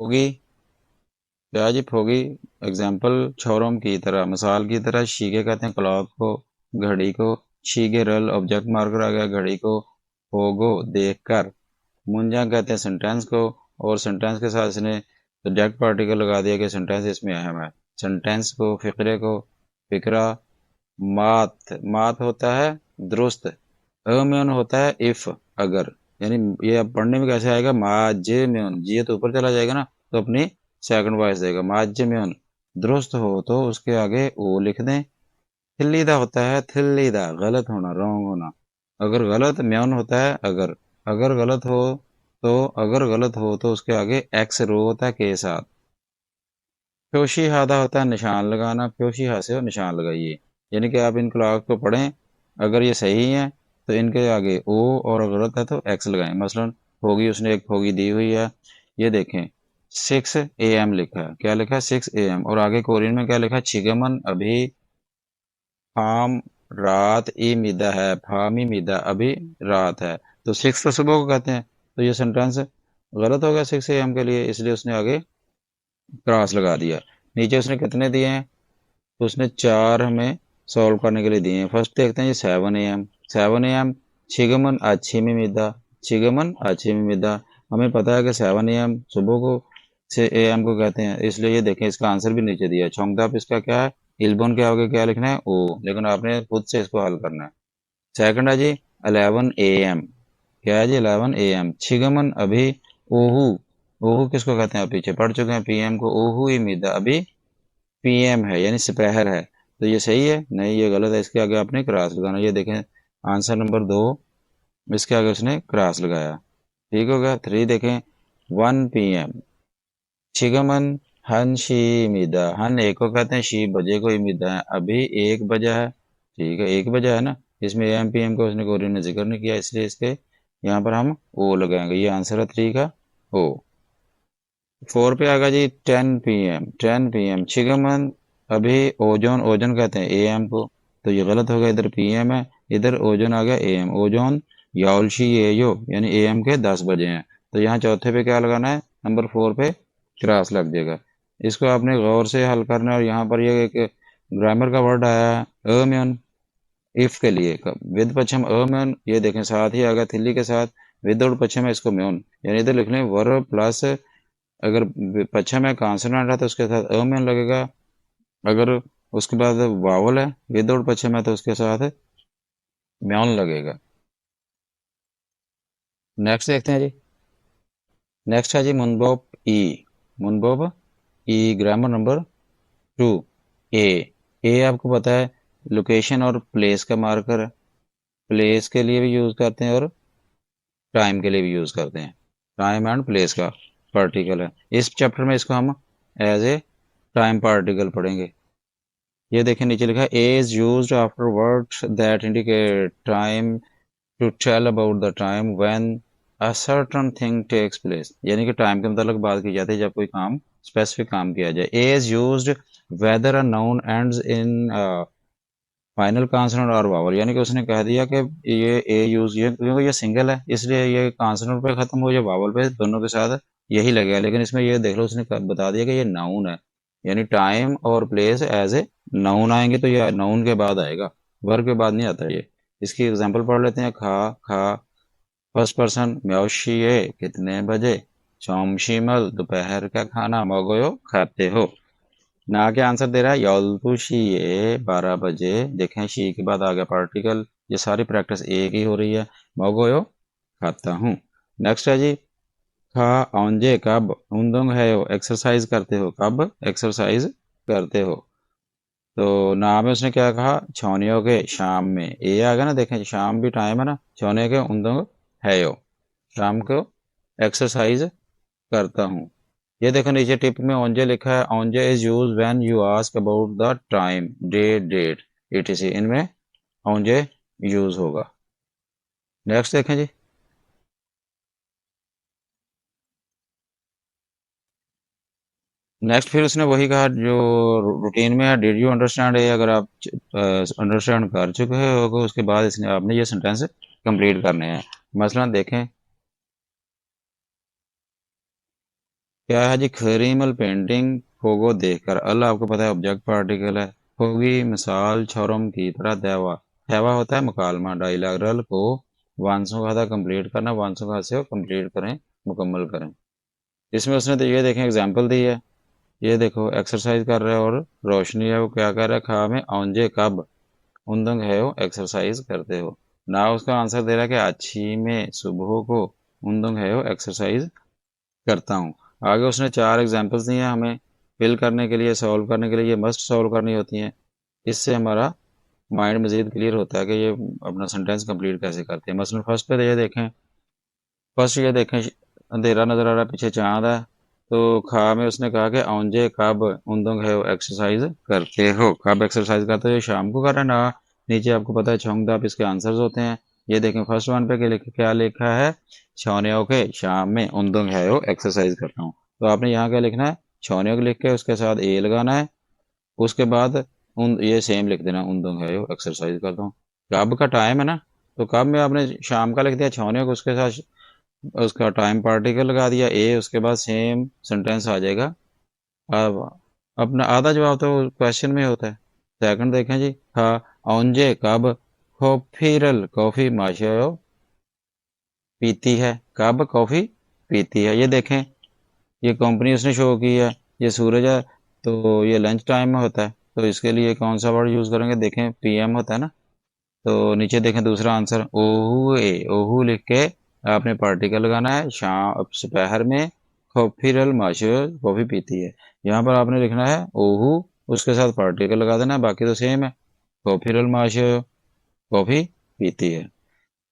फोगी, क्या जी फोगी? एग्जाम्पल छोरों की तरह, मिसाल की तरह, शीगे कहते हैं क्लॉक को, घड़ी को। शीगे रल ऑब्जेक्ट मार्कर आ गया घड़ी को। होगो देखकर। मुंजा कहते हैं सेंटेंस को, और सेंटेंस के साथ इसने सब्जेक्ट पार्टिकल लगा दिया कि सेंटेंस इसमें अहम है। सेंटेंस को, फिक्रे को, फिक्रा। मात, मात होता है दुरुस्त। अम्यून होता है इफ, अगर। यानी ये अब पढ़ने में कैसे आएगा? माजे म्यून, जी तो ऊपर चला जाएगा ना, तो अपनी सेकंड वॉइस देगा। माजे म्यून, दुरुस्त हो तो उसके आगे ओ लिख दें। थिल्लीदा होता है थिल्लीदा, गलत होना, रॉन्ग होना। अगर गलत, म्यून होता है अगर। अगर गलत हो तो, अगर गलत हो तो उसके आगे एक्स रो होता है के साथ। फ्योशी हादा होता है निशान लगाना, फ्योशी हा से हो निशान लगाइए। यानी कि आप इन क्लॉक को पढ़ें, अगर ये सही है तो इनके आगे ओ, और अगर गलत है तो एक्स लगाएं। मसलन होगी, उसने एक होगी दी हुई है, ये देखें 6 AM लिखा है, क्या लिखा है? 6 AM, और आगे कोरियन में क्या लिखा है? छिगमन अभी, फाम रात, ई मिदा है, फामी मिदा अभी रात है। तो 6 तो सुबह को कहते हैं, तो ये सेंटेंस गलत हो गया 6 AM के लिए, इसलिए उसने आगे क्रॉस लगा दिया। नीचे उसने कितने दिए हैं? तो उसने 4 हमें सॉल्व करने के लिए दिए हैं। फर्स्ट देखते हैं जी 7 AM। 7 AM छिगमन अच्छी मिदा, छिगमन अच्छी मिदा। हमें पता है कि 7 AM सुबह को से AM को कहते हैं, इसलिए ये देखें इसका आंसर भी नीचे दिया है। छोंगदाप इसका क्या है? इल्बोन के आगे क्या लिखना है? ओ, लेकिन आपने खुद से इसको हल करना है। सेकंड है जी 11 AM, क्या है जी? 11 AM छिगमन अभी, ओहू, ओहू किसको कहते हैं? आप पीछे पढ़ चुके हैं, पीएम को। ओहू इमिदा अभी पीएम है, यानी दोपहर है। तो ये सही है? नहीं, ये गलत है, इसके आगे आपने क्रॉस लगाना। ये देखें आंसर नंबर 2, इसके आगे उसने क्रॉस लगाया। ठीक हो गया। 3 देखें 1 PM छिगमन हन शी मिदा, हन एक को कहते हैं, शी बजे को इमिदा है, अभी 1 बजा है। ठीक है, 1 बजा है ना, इसमें AM PM को उसने कोरियन ने जिक्र नहीं किया, इसलिए इसके यहाँ पर हम ओ लगाएंगे। ये आंसर है 3 का, ओ। 4 पे आएगा जी 10 PM, 10 PM छिगमन अभी ओजोन, ओजोन कहते हैं AM को, तो ये गलत हो गया, इधर PM है, इधर ओजोन आ गया AM। ओजोन यालशी ये यो, यानी AM के 10 बजे हैं। तो यहाँ चौथे पे क्या लगाना है? नंबर 4 पे क्रॉस लग जाएगा। इसको आपने गौर से हल करना है। और यहाँ पर ये एक ग्रामर का वर्ड आया है अम्यून, इफ के लिए विद पश्चिम अम्यून, ये देखें साथ ही आ गया थिल्ली के साथ, विदाउट पश्चिम है इसको म्यून, यानी इधर लिख लें वर्ब प्लस, अगर पश्चिम है कॉन्सोनेंट है तो उसके साथ अम्यून लगेगा, अगर उसके बाद वावल है विदाउट पश्चिम है तो उसके साथ म्यून लगेगा। नेक्स्ट देखते हैं जी। नेक्स्ट है जी मुनबोप ई, मुनबोप ई, ग्रामर नंबर 2। ए, ए आपको पता है लोकेशन और प्लेस का मार्कर है, प्लेस के लिए भी यूज करते हैं और टाइम के लिए भी यूज करते हैं। टाइम एंड प्लेस का पार्टिकल है। इस चैप्टर में इसको हम एज ए टाइम पार्टिकल पढ़ेंगे। ये देखें नीचे लिखा है ए is used after words that indicate time to tell about the time when a certain thing takes place, यानी कि टाइम के मतलब बात की जाती है जब कोई काम, स्पेसिफिक काम किया जाए। ए is used whether a noun ends in final consonant और वावल, यानी कि उसने कह दिया कि ये ए यूज, ये क्योंकि ये सिंगल है इसलिए ये कॉन्सोनेंट पे खत्म हो, या वावल पे, दोनों के साथ यही लगेगा। लेकिन इसमें ये देख लो, उसने बता दिया कि ये नाउन है, यानी टाइम और प्लेस एज ए नाउन आएंगे, तो ये नाउन के बाद आएगा, वर्ब के बाद नहीं आता ये। इसकी एग्जांपल पढ़ लेते हैं। खा खा, फर्स्ट पर्सन, म्याओशिए कितने बजे, चौमशीमल दोपहर का खाना, मगोयो खाते हो। ना के आंसर दे रहा है यल्तु शीए 12 बजे, देखें शी के बाद आ गया पार्टिकल, ये सारी प्रैक्टिस एक ही हो रही है। मगोयो खाता हूँ। नेक्स्ट है जी, खा औंजे कब, उंदुंग है हो एक्सरसाइज करते हो, कब एक्सरसाइज करते हो। तो नाम में उसने क्या कहा, छौनियों के शाम में, ये आ गया ना, देखें शाम भी टाइम है ना, छौनियों के उंदुंग है हो, शाम को एक्सरसाइज करता हूँ। ये देखो नीचे टिप में ओंजे लिखा है, ओंजे is use when you ask about the time, day, date, etc, इनमें ओंजे यूज होगा। नेक्स्ट देखें जी, नेक्स्ट फिर उसने वही कहा जो रूटीन में है, डिड यू अंडरस्टैंड है, अगर आप अंडरस्टैंड कर चुके हो उसके बाद इसने आपने ये सेंटेंस कंप्लीट करने हैं। मसलन देखें क्या है जी, खरीमल पेंटिंग फोगो देखकर, अल्लाह आपको पता है ऑब्जेक्ट पार्टिकल है, होगी मिसाल छोरम की तरह देवा, हैवा होता है मुकालमा, डायलॉगरल को वांसों का था कंप्लीट करना, वांसों का से कंप्लीट करें, मुकम्मल करें। इसमें उसने तो ये देखें एग्जाम्पल दी है, ये देखो एक्सरसाइज कर रहा है और रोशनी है, वो क्या कर रहा है, खा में औंजे कब, उन्दंग है वो एक्सरसाइज करते हो। ना उसका आंसर दे रहा है कि अच्छी में सुबह को उन्दंग है वो एक्सरसाइज करता हूँ। आगे उसने 4 एग्जाम्पल्स दिए हैं हमें फिल करने के लिए, सॉल्व करने के लिए, ये मस्ट सॉल्व करनी होती हैं। इससे हमारा माइंड मजीद क्लियर होता है कि ये अपना सेंटेंस कंप्लीट कैसे करते हैं। मसलन फर्स्ट पे ये देखें, फर्स्ट ये देखें, अंधेरा नजर आ रहा है, पीछे चांद है, तो खा में उसने कहा कि औंजे कब उन्दुंग है एक्सरसाइज करते हो, कब एक्सरसाइज करते हो, ये शाम को कर रहा है ना। नीचे आपको पता है छोंगदाप इसके आंसर्स होते हैं। ये देखें फर्स्ट वन पे क्या लिखा है, छौनियों के शाम में उन्दुंग है वो एक्सरसाइज करता हूँ। तो आपने यहाँ क्या लिखना है, छौनियों को लिख के उसके साथ ए लगाना है, उसके बाद उन ये सेम लिख देना, उन्दुंग है वो एक्सरसाइज करता हूँ। कब का टाइम है ना, तो कब में आपने शाम का लिख दिया, छौनियों को उसके साथ उसका टाइम पार्टिकल लगा दिया ए, उसके बाद सेम सेंटेंस आ जाएगा। अब अपना आधा जवाब तो क्वेश्चन में होता है। सेकंड देखें जी, हाँ औंजे कब कॉफीरल कॉफी माशो पीती है, कब कॉफी पीती है। ये देखें, ये कंपनी उसने शो की है, ये सूरज है, तो ये लंच टाइम में होता है, तो इसके लिए कौन सा वर्ड यूज करेंगे, देखें पीएम होता है ना। तो नीचे देखें दूसरा आंसर, ओहू ए, ओहू लिख के आपने पार्टिकल लगाना है, शाम दोपहर में कॉफीरल माशो कॉफी पीती है, यहाँ पर आपने लिखना है ओहू, उसके साथ पार्टिकल लगा देना है, बाकी तो सेम है, कॉफीरल माशो कॉफी पीती है।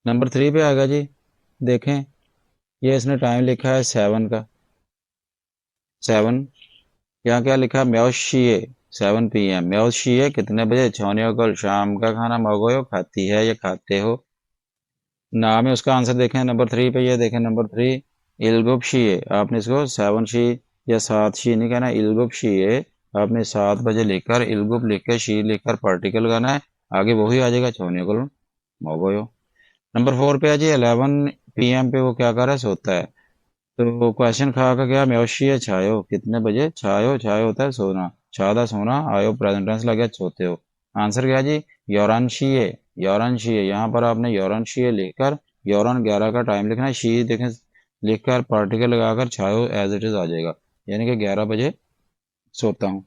नंबर 3 पे आ गया जी, देखें ये इसने टाइम लिखा है 7 का, 7, यहाँ क्या लिखा, म्याओशिए 7 PM, म्याओशिए कितने बजे, छोनियो कल शाम का खाना, मगोयो खाती है या खाते हो। नाम है उसका आंसर देखें नंबर 3 पे, ये देखें नंबर 3, इलगुप शीए, आपने इसको 7 शी या 7 शी नहीं कहना, इलगुप शीए, आपने 7 बजे लिखकर इलगुप लिख के शी लिखकर पार्टिकल लगाना है, आगे वही आ जाएगा, छोनियो कल मगोयो। नंबर 4 पे है जी, 11 PM पे वो क्या कर रहा है, सोता है। तो क्वेश्चन खा का क्या, म्योशिया छायो कितने बजे, छायो छायो होता है सोना, छादा सोना, आयो प्रेजेंट टेंस लगे सोते हो। आंसर क्या जी, योरानशीए, योरानशीए, यहाँ पर आपने योरानशीए लिखकर योरान 11 का टाइम लिखना है, शी देखें लिखकर पार्टिकल लगाकर छायो एज इट इज आ जाएगा, यानी कि 11 बजे सोता हूँ।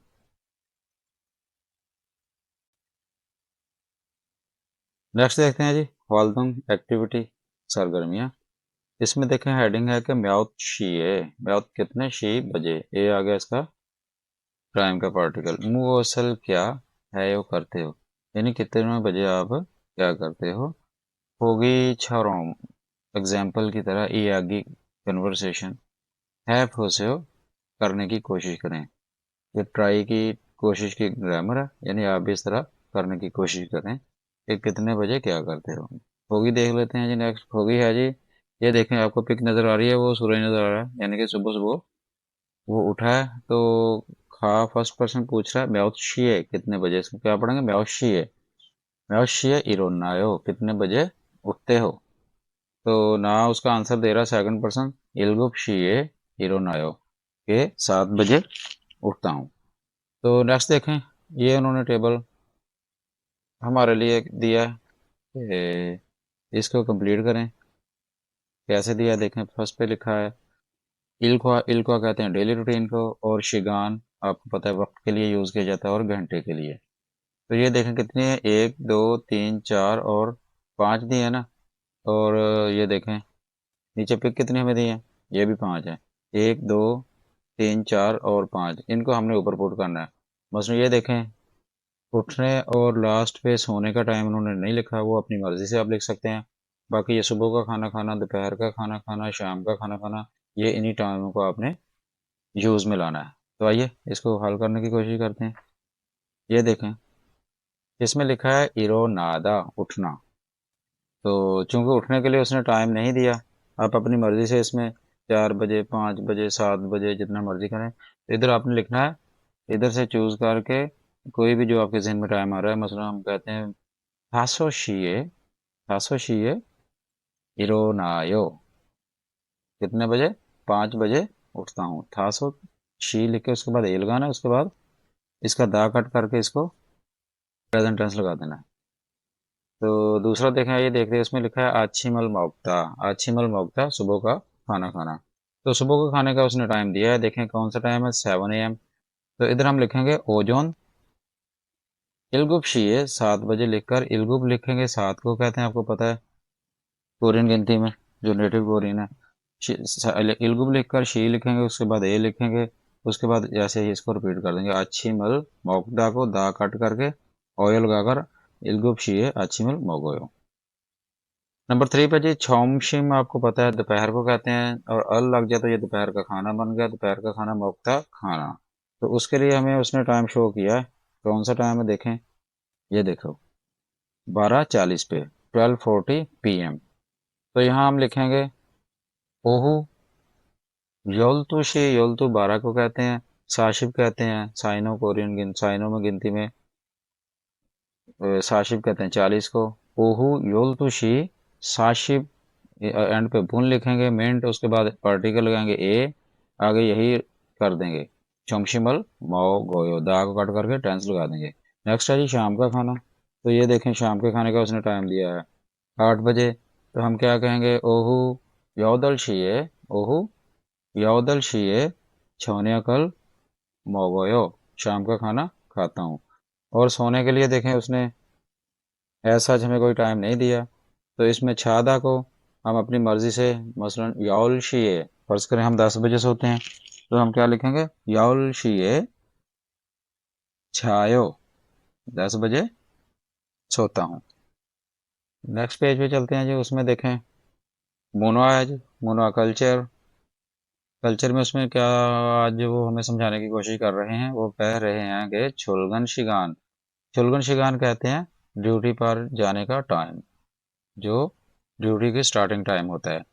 नेक्स्ट देखते हैं जी, फालतू एक्टिविटी सरगर्मियाँ। इसमें देखें हेडिंग है कि म्याउत शीए, म्याउत कितने शी बजे, ये आ गया इसका टाइम का पार्टिकल। मुवसल क्या है वो करते हो, यानी कितने बजे आप क्या करते हो। होगी छरोम, एग्जाम्पल की तरह ये आगे कन्वर्सेशन है से हो करने की कोशिश करें, ये ट्राई की कोशिश की ग्रामर है, यानी आप भी इस तरह करने की कोशिश करें कि कितने बजे क्या करते हो। होगी देख लेते हैं जी, नेक्स्ट होगी है जी, ये देखें आपको पिक नज़र आ रही है, वो सूरज नज़र आ रहा है, यानी कि सुबह सुबह वो उठा है, तो खा फर्स्ट पर्सन पूछ रहा है म्याओशिए कितने बजे, इसमें क्या पढ़ेंगे, म्याओशिए 몇 시에 일어나요? कितने बजे उठते हो? तो ना उसका आंसर दे रहा है सेकंड पर्सन, 7시에 일어나요 के 7 बजे उठता हूँ। तो नेक्स्ट देखें, ये उन्होंने टेबल हमारे लिए दिया है कि इसको कंप्लीट करें। कैसे दिया है देखें, फर्स्ट पे लिखा है इल्क्वा, इल्क्वा कहते हैं डेली रूटीन को, और शिगान आपको पता है वक्त के लिए यूज़ किया जाता है और घंटे के लिए। तो ये देखें कितनी है, 1 2 3 4 और 5 दी है ना। और ये देखें नीचे पिक कितनी हमें दी है, ये भी 5 है। 1 2 3 4 और 5, इनको हमने ऊपर पुट करना है। मसलन ये देखें उठने और लास्ट पे सोने का टाइम उन्होंने नहीं लिखा, वो अपनी मर्जी से आप लिख सकते हैं। बाकी ये सुबह का खाना खाना, दोपहर का खाना खाना, शाम का खाना खाना, ये इन्हीं टाइमों को आपने यूज़ में लाना है। तो आइए इसको हल करने की कोशिश करते हैं। ये देखें इसमें लिखा है इरो नादा, उठना। तो चूंकि उठने के लिए उसने टाइम नहीं दिया, आप अपनी मर्जी से इसमें 4 बजे 5 बजे 7 बजे जितना मर्जी करें। तो इधर आपने लिखना है, इधर से चूज करके कोई भी जो आपके जहन में टाइम आ रहा है। मसलन हम कहते हैं थासो शीए इरोनायो, कितने बजे, 5 बजे उठता हूँ। थासो शी लिख के उसके बाद ए लगाना है, उसके बाद इसका दा कट करके इसको प्रेजेंट टेंस लगा देना है। तो दूसरा देखें, ये देखते हैं इसमें लिखा है आछीमल मोक्ता सुबह का खाना खाना। तो सुबह के खाने का उसने टाइम दिया है, देखें कौन सा टाइम है, 7 AM। तो इधर हम लिखेंगे ओजोन इलगुप शीए, 7 बजे लिखकर इलगुप लिखेंगे, 7 को कहते हैं आपको पता है कोरियन गिनती में, जो नेटिव कोरियन है। इलगुप लिखकर शी लिखेंगे, उसके बाद ए लिखेंगे, उसके बाद जैसे ही इसको रिपीट कर देंगे अच्छी मल मोकदा को दा कट करके ऑयल लगाकर इलगुप शीए अच्छी मल मोगोयो। नंबर 3 पे जी छोमशिम, आपको पता है दोपहर को कहते हैं, और अल लग जाए तो ये दोपहर का खाना बन गया, दोपहर का खाना मोक्ता खाना। तो उसके लिए हमें उसने टाइम शो किया है, कौन सा टाइम है देखें, ये देखो 12:40 पे, 12:40 PM। तो यहाँ हम लिखेंगे ओहू योल्तुशी, योल्तु 12 को कहते हैं, साशिब कहते हैं साइनो कोरियन साइनो में गिनती में साशिब कहते हैं 40 को। ओहू योल्तुशी साशिब, एंड पे भून लिखेंगे मिनट, उसके बाद पार्टिकल लगाएंगे ए, आगे यही कर देंगे चोंगशिमल माओ गोयो, दा को कट करके टेंस लगा देंगे। नेक्स्ट है जी शाम का खाना। तो ये देखें शाम के खाने का उसने टाइम दिया है 8 बजे। तो हम क्या कहेंगे, ओहू योदल शिए, ओहू योदल शिए छोनिया कल मोगोयो, शाम का खाना खाता हूँ। और सोने के लिए देखें उसने ऐसा हमें कोई टाइम नहीं दिया, तो इसमें छादा को हम अपनी मर्जी से, मसलन याउल शीए, फर्ज करें हम 10 बजे सोते हैं, तो हम क्या लिखेंगे, याउल शीए छायो, 10 बजे सोता हूँ। नेक्स्ट पेज पे चलते हैं जी, उसमें देखें मोनोआ है जी, मोनोआ कल्चर। कल्चर में उसमें क्या आज वो हमें समझाने की कोशिश कर रहे हैं, वो कह रहे हैं कि छुलगन शिगान, छुलगन शिगान कहते हैं ड्यूटी पर जाने का टाइम, जो ड्यूटी की स्टार्टिंग टाइम होता है।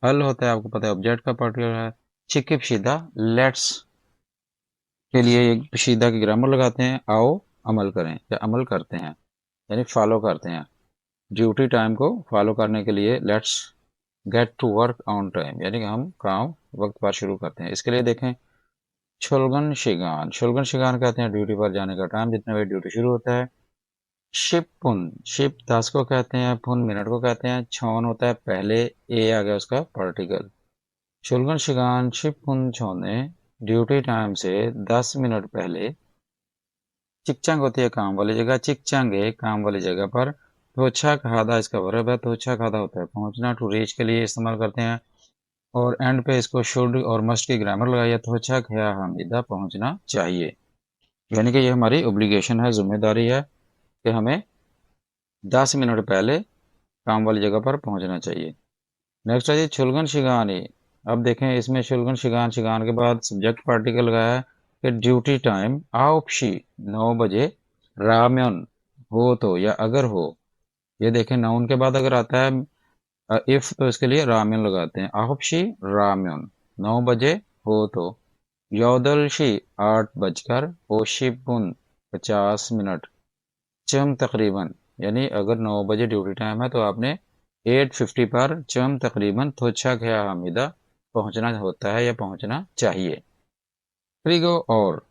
हल होता है आपको पता है ऑब्जेक्ट का पार्टिकुलर है। चिकिप शीदा लेट्स के लिए एक शीदा की ग्रामर लगाते हैं, आओ अमल करें या अमल करते हैं, यानी फॉलो करते हैं। ड्यूटी टाइम को फॉलो करने के लिए let's get to work on time, यानी कि हम काम वक्त पर शुरू करते हैं। इसके लिए देखें शुलगन शिगान, शुलगन शिगान कहते हैं ड्यूटी पर जाने का टाइम, जितने बजे ड्यूटी शुरू होता है। शिप पुन, शिप 10 को कहते हैं, पुन मिनट को कहते हैं, छौन होता है पहले, ए आ गया उसका पार्टिकल। शुलगन शिगान शिप पुन छोने, ड्यूटी टाइम से 10 मिनट पहले। चिकचंग होती है काम वाली जगह, चिकचंगे काम वाली जगह पर। तोछा खादा इसका वर्ब है, तोछा खादा होता है पहुंचना, टू रीच के लिए इस्तेमाल करते हैं। और एंड पे इसको शुड और मस्ट की ग्रामर लगाई है, तोछा खया हमीदा पहुंचना चाहिए, यानी कि ये हमारी ओब्लिगेशन है, जिम्मेदारी है कि हमें 10 मिनट पहले काम वाली जगह पर पहुंचना चाहिए। नेक्स्ट है जी शुलगन शिगानी। अब देखें इसमें शुलगन शिगान, शिगान के बाद सब्जेक्ट पार्टिकल लगाया है कि ड्यूटी टाइम आओपशी 9 बजे, राम्यन हो तो या अगर हो, ये देखें नाउन के बाद अगर आता है इफ, तो इसके लिए राम्यन लगाते हैं, आओपशी राम्यन 9 बजे हो तो। योदलशी 8 बजकर, ओशिपुन 50 मिनट, चम तकरीबन यानी अगर 9 बजे ड्यूटी टाइम है तो आपने 8:50 पर चम तकरीबन थोच्छा ख्या हामिदा पहुंचना होता है या पहुंचना चाहिए। फ्रिगो और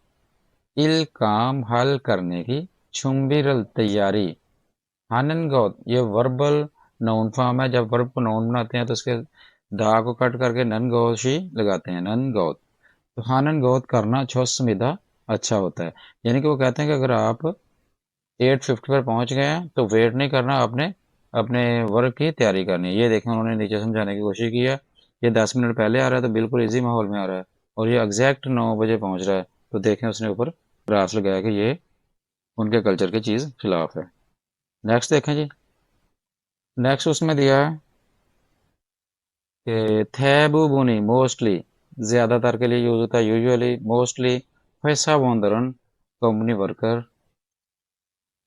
इल काम हल करने की छुम्बिरल तैयारी। हानन गौत ये वर्बल नाउन फॉर्म है। जब वर्ब को नाउन बनाते हैं तो उसके दा को कट करके नन गौशी लगाते हैं, नन गौत। तो हानन गौत करना छोसमिदा अच्छा होता है। यानी कि वो कहते हैं कि अगर आप 8:50 पर पहुंच गए हैं तो वेट नहीं करना, आपने अपने वर्क की तैयारी करनी है। ये देखें उन्होंने नीचे समझाने की कोशिश की है। ये 10 मिनट पहले आ रहा है तो बिल्कुल इजी माहौल में आ रहा है, और ये एग्जैक्ट 9 बजे पहुंच रहा है तो देखें उसने ऊपर ग्रास लगाया कि ये उनके कल्चर की चीज़ खिलाफ है। नेक्स्ट देखें जी। नेक्स्ट उसमें दिया है कि थैबू बुनी मोस्टली ज़्यादातर के लिए यूज होता है, यूजुअली, मोस्टली। पैसा वोंदरन कंपनी वर्कर,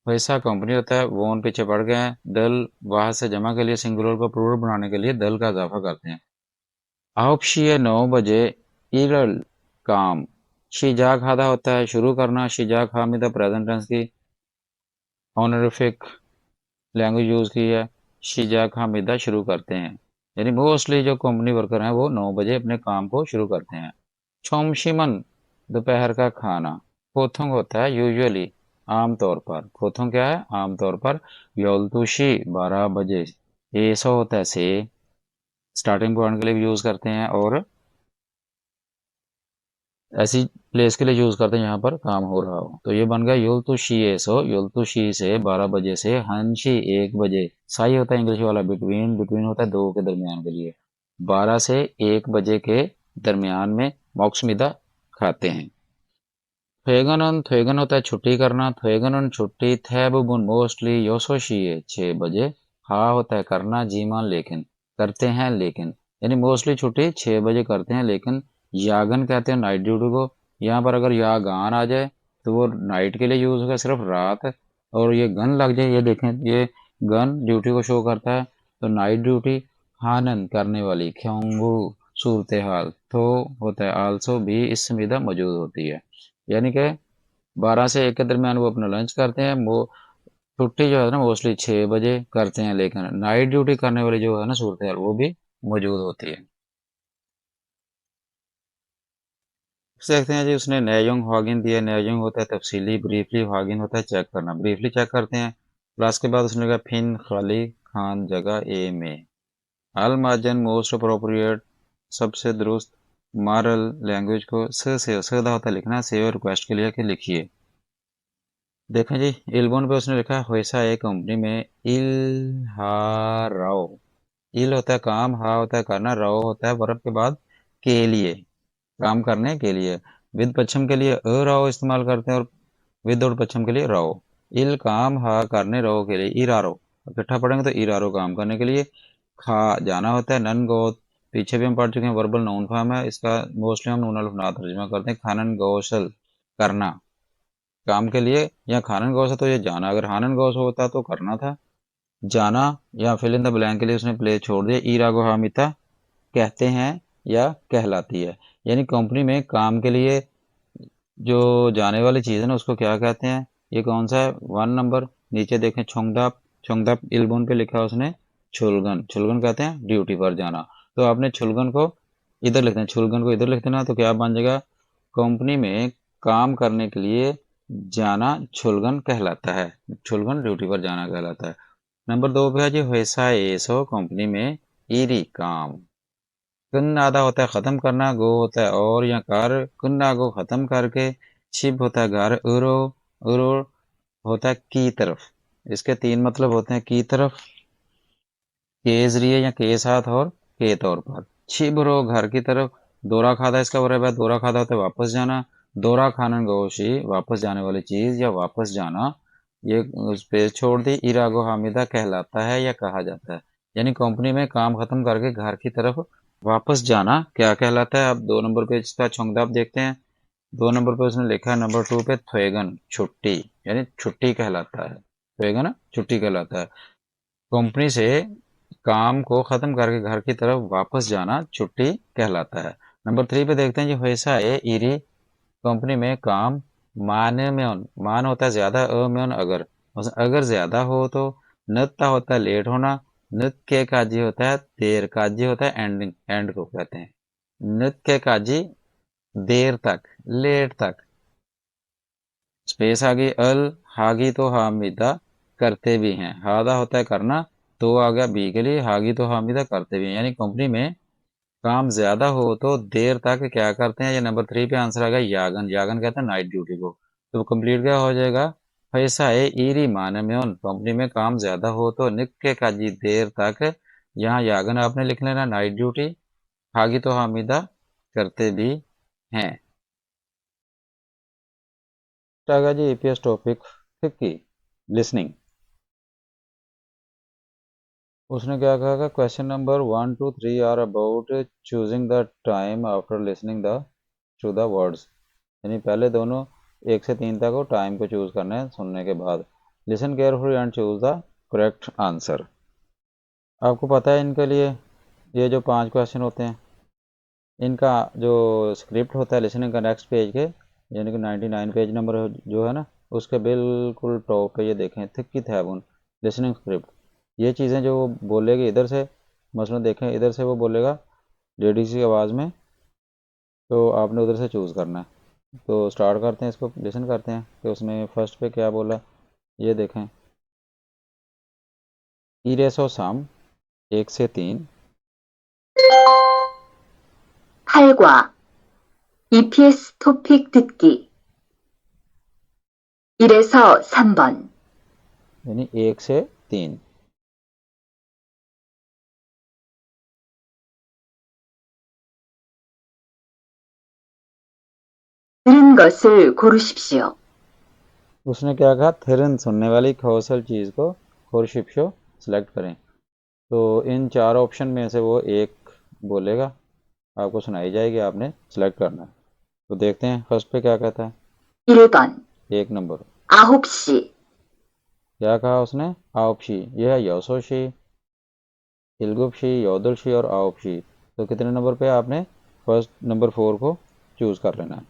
पैसा कंपनी होता है, वोन पीछे पड़ गए हैं, दल वहां से जमा के लिए सिंगुलर को प्लूरल बनाने के लिए दल का इजाफा करते हैं। आउपशिये 9 बजे इरल काम, शीजा खादा होता है शुरू करना, शीजा खामिदा प्रेजेंट टेंस की ऑनरिफिक लैंग्वेज यूज की है। शीजा खामिदा शुरू करते हैं, यानी मोस्टली जो कंपनी वर्कर हैं वो 9 बजे अपने काम को शुरू करते हैं। छोमशिमन दोपहर का खाना। कोथुंग होता है यूजुअली, आमतौर पर। कोथुंग क्या है? आमतौर पर। योलतुशी 12 बजे। एसो होता है से, स्टार्टिंग पॉइंट के लिए भी यूज करते हैं और ऐसी प्लेस के लिए यूज करते हैं जहां पर काम हो रहा हो। तो ये बन गया योलतुशी एसो, योलतुशी से 12 बजे से हंशी 1 बजे। साई होता है इंग्लिश वाला बिटवीन, बिटवीन होता है दो के दरमियान के लिए। 12 से 1 बजे के दरमियान में मोक्समिदा खाते हैं। थ्वेगनन, थ्वेगन होता है छुट्टी करना, थ्वेगनन छुट्टी, थैबुबुन मोस्टली, योसोशिए 6 बजे, हा होता है करना, जीमान लेकिन, करते हैं लेकिन, यानी मोस्टली छुट्टी 6 बजे करते हैं लेकिन। यागन कहते हैं नाइट ड्यूटी को। यहाँ पर अगर यागान आ जाए तो वो नाइट के लिए यूज होगा, सिर्फ रात। और ये गन लग जाए, ये देखें, ये गन ड्यूटी को शो करता है, तो नाइट ड्यूटी। हानन करने वाली, ख्योंगू सूरत हाल, तो होता है आल्सो भी इस संविदा मौजूद होती है। यानी कि 12 से 1 के दरमियान वो अपना लंच करते हैं। वो छुट्टी जो है ना मोस्टली 6 बजे करते हैं, लेकिन नाइट ड्यूटी करने वाली जो है ना सूरत हाल वो भी मौजूद होती है। देखते हैं जी, उसने नयोंग हागिन दिया। नयोंग होता है तफसीली, ब्रीफली हागिन होता है चेक करना। ब्रीफली चेक करते हैं, प्लस के बाद उसने कहा फिन खाली खान जगह ए में। अल माजन मोस्ट अप्रोप्रिएट, सबसे दुरुस्त। मॉरल लैंग्वेज को से सदा होता है लिखना, सेव रिक्वेस्ट के लिए कि लिखिए। देखें जी, इलबोन पे उसने लिखा है वैसा एक कंपनी में इल हा राव। इल होता है काम, हा होता है करना, राव होता है वर्ब के बाद के लिए, काम करने के लिए। विद पश्चिम के लिए अ राव इस्तेमाल करते हैं और विद और पश्चिम के लिए राव। इल काम, हा करने, राव के लिए, इरारो। इकट्ठा पढ़ेंगे तो इरारो काम करने के लिए। खा जाना होता है, नन गोत पीछे भी हम पढ़ चुके हैं, वर्बल नाउन फॉर्म है इसका। मोस्टली हम नून अलिफ ना तर्जुमा करते हैं। खानन गौसल करना, काम के लिए। या खानन गौस है तो ये जाना, अगर हानन गौस होता तो करना था जाना। या फिल इन द ब्लैंक के लिए उसने प्ले छोड़ दिया। ईरागो हामिता कहते हैं या कहलाती है, यानी कंपनी में काम के लिए जो जाने वाली चीज़ है ना उसको क्या कहते हैं। ये कौन सा है? 1 नंबर। नीचे देखें छोंगदाप, छोंगदाप इल्बुन पे लिखा है उसने छुलगन। छुलगन कहते हैं ड्यूटी पर जाना। तो आपने छुलगन को इधर लिखना है, छुलगन को इधर लिख देना, तो क्या बन जाएगा? कंपनी में काम करने के लिए जाना छुलगन कहलाता है। छुलगन ड्यूटी पर जाना कहलाता है। नंबर 2 पे है जी वैसा एसो, कंपनी में ईरी काम। कुन आधा होता है खत्म करना, गो होता है और या कर, कुन्ना को खत्म करके। छिप होता है घर, उरो, उरो होता है की तरफ। इसके 3 मतलब होते हैं, की तरफ, के जरिए या के साथ, और के तौर पर। छिबरो घर की तरफ। दौरा खादा इसका वर्ब है, दौरा खादा होता है वापस जाना। दौरा खानन गोशी वापस जाने वाली चीज या वापस जाना। ये उस पे छोड़ दी। इरागो हामिदा कहलाता है या कहा जाता है, यानी कंपनी में काम खत्म करके घर की तरफ वापस जाना क्या कहलाता है। अब 2 नंबर पे इसका छुंगदाब देखते हैं। 2 नंबर पे उसने लिखा है नंबर 2 पे थ्वेगन छुट्टी, यानी छुट्टी कहलाता है। थ्वेगन छुट्टी कहलाता है। कंपनी से काम को खत्म करके घर की तरफ वापस जाना छुट्टी कहलाता है। नंबर 3 पे देखते हैं जी वैसा है ईरी, कंपनी में काम। माने में मान होता है ज्यादा, अ में अगर, अगर ज़्यादा हो तो नत्ता होता है लेट होना, नत के काजी होता है देर, काजी होता है एंडिंग, एंड को कहते हैं। नत के काजी देर तक, लेट तक। स्पेस आ गई अल, हागी तो हामिदा करते भी हैं, हादा होता है करना, तो आ गया बी के लिए, हागी तो हामिदा करते भी हैं। यानी कंपनी में काम ज्यादा हो तो देर तक क्या करते हैं। ये नंबर 3 पे आंसर आ गया यागन, यागन कहते हैं नाइट ड्यूटी को। तो कंप्लीट क्या हो जाएगा, पैसा है ईरी मान में उन कंपनी में काम ज्यादा हो तो निक्के काजी देर तक, यहाँ यागन आपने लिख लेना नाइट ड्यूटी, हागी तो हामिदा करते भी हैं। टागा जी ईपीएस टॉपिक 50 लिसनिंग। उसने क्या कहा था, question number 1 to 3 are about choosing the time after listening the two the words. यानी पहले दोनों 1 से 3 तक को टाइम को चूज करना है सुनने के बाद। Listen carefully and choose the correct answer. आपको पता है इनके लिए ये जो 5 क्वेश्चन होते हैं, इनका जो स्क्रिप्ट होता है लिसनिंग का नेक्स्ट पेज के, यानी कि 99 पेज नंबर जो है ना, उसके बिल्कुल टॉप पे ये देखें थिक की थैबुन लिसनिंग स्क्रिप्ट। ये चीज़ें जो वो बोलेगी इधर से, मसलन देखें इधर से वो बोलेगा रेडी सी आवाज़ में, तो आपने उधर से चूज़ करना है। तो स्टार्ट करते हैं, इसको लिसन करते हैं कि उसने फर्स्ट पे क्या बोला। ये देखें, इरेसो साम 1 से 3, 8과 EPS 토픽 듣기 1에서 3번 यानी 1 से 3। 들은 것을 고르십시오. उसने क्या कहा, थिरन सुनने वाली कौशल चीज़ को खोरशिप्शो सिलेक्ट करें। तो इन 4 ऑप्शन में से वो एक बोलेगा, आपको सुनाई जाएगी, आपने सिलेक्ट करना है। तो देखते हैं फर्स्ट पे क्या कहता है। 1번 1 नंबर 9시 क्या कहा उसने, आओपशी। यह है योसोशी, इलगुपशी, योदलशी और आओपशी। तो कितने नंबर पे आपने फर्स्ट नंबर 4 को चूज़ कर लेना है।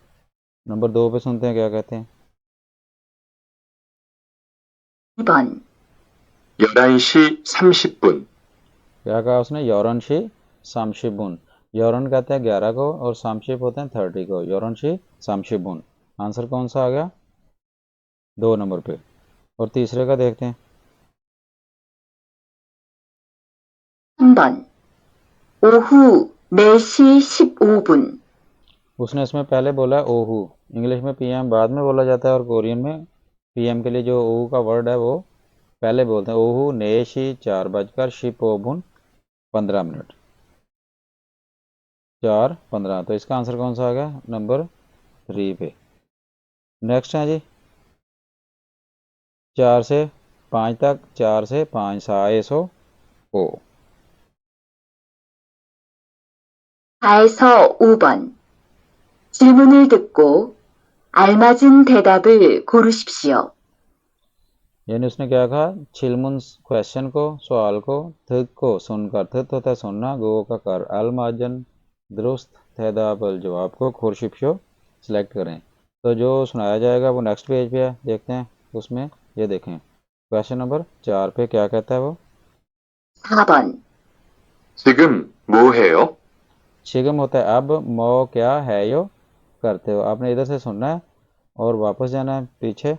नंबर 2 पे सुनते हैं क्या कहते हैं। 2번 11시 30분, क्या कहा उसने, योरनशी सामशिबुन। योरन कहते हैं 11 को और सामशिप होते हैं 30 को, योरनशी सामशिबुन। आंसर कौन सा आ गया, 2 नंबर पे। और तीसरे का देखते हैं। 3번 오후 4시 15분 उसने इसमें पहले बोला ओहू, इंग्लिश में पीएम बाद में बोला जाता है और कोरियन में पीएम के लिए जो ओहू का वर्ड है वो पहले बोलते हैं। ओहू नेशी 4 बजकर शिपोबुन 15 मिनट, 4:15। तो इसका आंसर कौन सा आ गया, नंबर 3 पे। नेक्स्ट है जी 4 से 5 तक, 4 से 5 4에서 5। 4에서 5번 질문을 듣고 알맞은 대답을 고르십시오. यानी उसने क्या कहा, छिलमुन क्वेश्चन को, सवाल को, थिक को सुनकर, थित होता है सुनना, गो का कर, अलमाजन दुरुस्त तहदाबल जवाब को खोरशिप्शो सिलेक्ट करें। तो जो सुनाया जाएगा वो नेक्स्ट पेज पे है, देखते हैं उसमें। ये देखें क्वेश्चन नंबर 4 पे क्या कहता है वो। 4번 지금 뭐 해요? शिगम होता है अब, मो क्या है यो करते हो। आपने इधर से सुनना है और वापस जाना है पीछे।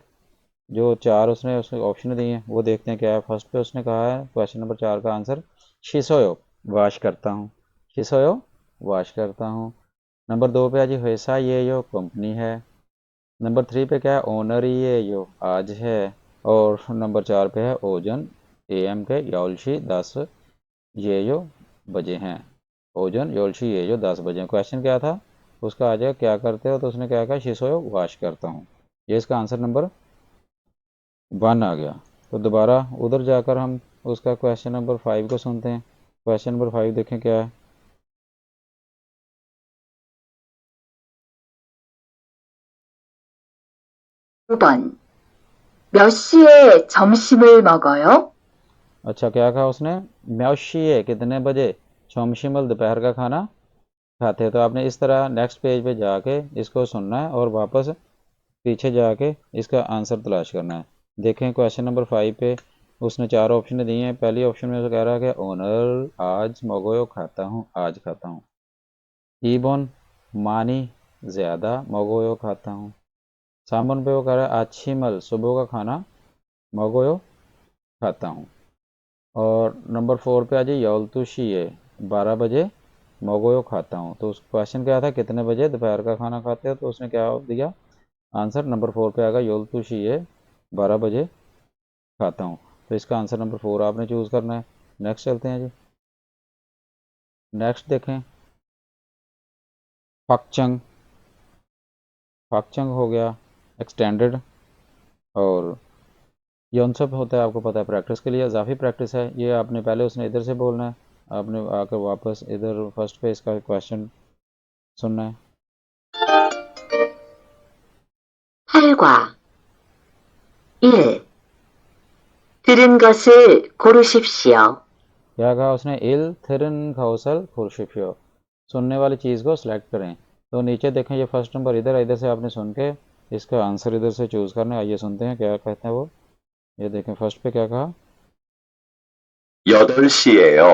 जो 4 उसने ऑप्शन दिए हैं वो देखते हैं क्या है। फर्स्ट पे उसने कहा है क्वेश्चन नंबर 4 का आंसर शिसोयो, वाश करता हूँ, शिसोयो वाश करता हूँ। नंबर 2 पे आज वैसा ये यो कंपनी है। नंबर 3 पे क्या है, ओनर ये यो आज है। और नंबर 4 पे है ओजन एम के योलशी 10 ये यो बजे हैं। ओजन योलशी ये जो 10 बजे। क्वेश्चन क्या था उसका, आ जाएगा क्या करते हो, तो उसने क्या कहा, शिसोयो वाश करता हूँ। ये इसका आंसर नंबर 1 आ गया। तो दोबारा उधर जाकर हम उसका क्वेश्चन नंबर 5 को सुनते हैं। क्वेश्चन नंबर 5 देखें क्या है। 5번 몇 시에 점심을 먹어요? अच्छा क्या कहा उसने, म्याशिए कितने बजे, शमशिमल दोपहर का खाना खाते हैं। तो आपने इस तरह नेक्स्ट पेज पे जाके इसको सुनना है और वापस पीछे जाके इसका आंसर तलाश करना है। देखें क्वेश्चन नंबर 5 पे उसने 4 ऑप्शन दिए हैं। पहली ऑप्शन में उसे कह रहा है कि ओनर आज मगोयो खाता हूँ, आज खाता हूँ। इबन मानी ज़्यादा मगोयो खाता हूँ। सामन पे वो कह रहा है आछीमल सुबह का खाना मगोयो खाता हूँ। और नंबर 4 पे आ जाइए यौलतुशिए 12 बजे मगोयो खाता हूँ। तो उस क्वेश्चन क्या था, कितने बजे दोपहर का खाना खाते हो? तो उसने क्या दिया आंसर, नंबर 4 पे आएगा यौलतुशिए 12 बजे खाता हूँ। तो इसका आंसर नंबर 4 आपने चूज़ करना है। नेक्स्ट चलते हैं जी। नेक्स्ट देखें फक्चंग। फक्चंग हो गया एक्सटेंडेड, और यौनसप होता है आपको पता है प्रैक्टिस के लिए, इजाफी प्रैक्टिस है। ये आपने पहले उसने इधर से बोलना है, आपने आकर वापस इधर फर्स्ट पे इसका क्वेश्चन सुनना है।8과 1. 들은 것을 고르십시오. क्या कहा उसने, इल थिरन खौसल खुर्शिफ्यो, सुनने वाली चीज़ को सिलेक्ट करें। तो नीचे देखें ये फर्स्ट नंबर इधर है, इधर से आपने सुन के इसका आंसर इधर से चूज़ करना है। आइए सुनते हैं क्या कहते हैं वो। ये देखें फर्स्ट पे क्या कहा, 8시예요.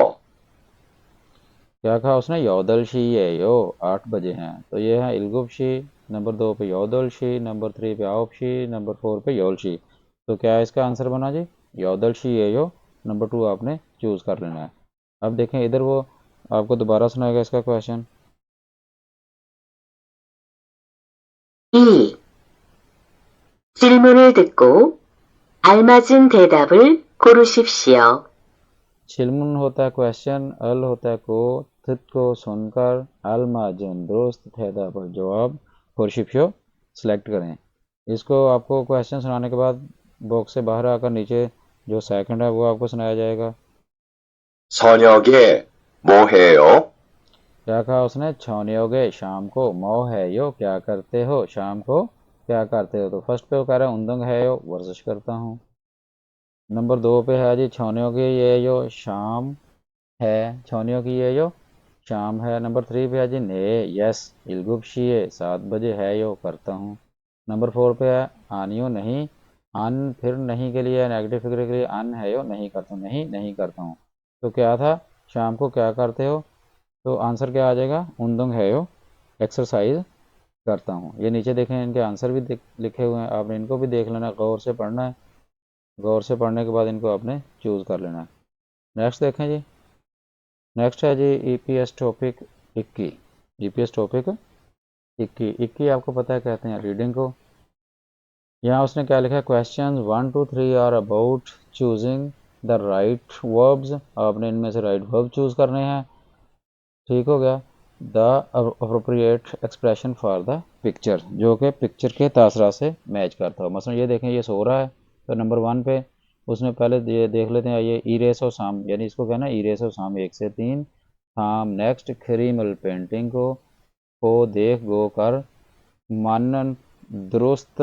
क्या कहा उसने, यौदलशी है यो 8 बजे हैं। तो ये है इलगुबशी। नंबर 2 पे यौदलशी, नंबर 3 पे आउपशी, नंबर 4 पे योलशी। तो क्या है इसका आंसर बना जी, यौदलशी है यो। नंबर 2 आपने चूज़ कर लेना है। अब देखें इधर वो आपको दोबारा सुनाएगा इसका क्वेश्चन। 2. 질문을 듣고 알맞은 대답을 고르십시오. छिलमुन होता है क्वेश्चन, अल होता है को, थित को सुनकर, अल माजन दुरुस्त ठहदा पर जवाब, खुर्शिफ्यो सेलेक्ट करें। इसको आपको क्वेश्चन सुनाने के बाद बॉक्स से बाहर आकर नीचे जो सेकंड है वो आपको सुनाया जाएगा। 저녁에 뭐 해요? क्या कहा उसने, छौनियोगे शाम को, मो है यो क्या करते हो, शाम को क्या करते हो। तो फर्स्ट पे वो कह रहा है उंदंग है यो वर्जिश करता हूँ। नंबर 2 पे है जी छौनियोगे ये यो शाम है, छौनियों की ये यो शाम है। नंबर 3 पे है जी ने यस इलगुबशिए 7 बजे है यो करता हूँ। नंबर 4 पे है आनियो नहीं, अन फिर नहीं के लिए नेगेटिव फिगर के लिए अन है यो नहीं करता हूँ, नहीं नहीं करता हूँ। तो क्या था, शाम को क्या करते हो, तो आंसर क्या आ जाएगा, उंदंग है यो एक्सरसाइज करता हूँ। ये नीचे देखें इनके आंसर भी लिखे हुए हैं, आपने इनको भी देख लेना, गौर से पढ़ना है। गौर से पढ़ने के बाद इनको आपने चूज़ कर लेना है। नेक्स्ट देखें जी। नेक्स्ट है जी ईपीएस टॉपिक 21। ईपीएस टॉपिक 21 आपको पता है कहते हैं रीडिंग को। यहाँ उसने क्या लिखा है, question 1 to 3 are about choosing the right verbs. आपने इनमें से राइट वर्ब चूज़ करने हैं, ठीक हो गया। The appropriate expression for the picture, जो कि पिक्चर के तासरा से मैच करता हो। मसलन ये देखें ये सो रहा है, तो नंबर 1 पे उसने पहले ये देख लेते हैं, ये इरेस और साम, यानी इसको कहना है इरेस और साम 1 से 3। थाम नेक्स्ट खरीमल पेंटिंग को देख गो कर, मानन दुरुस्त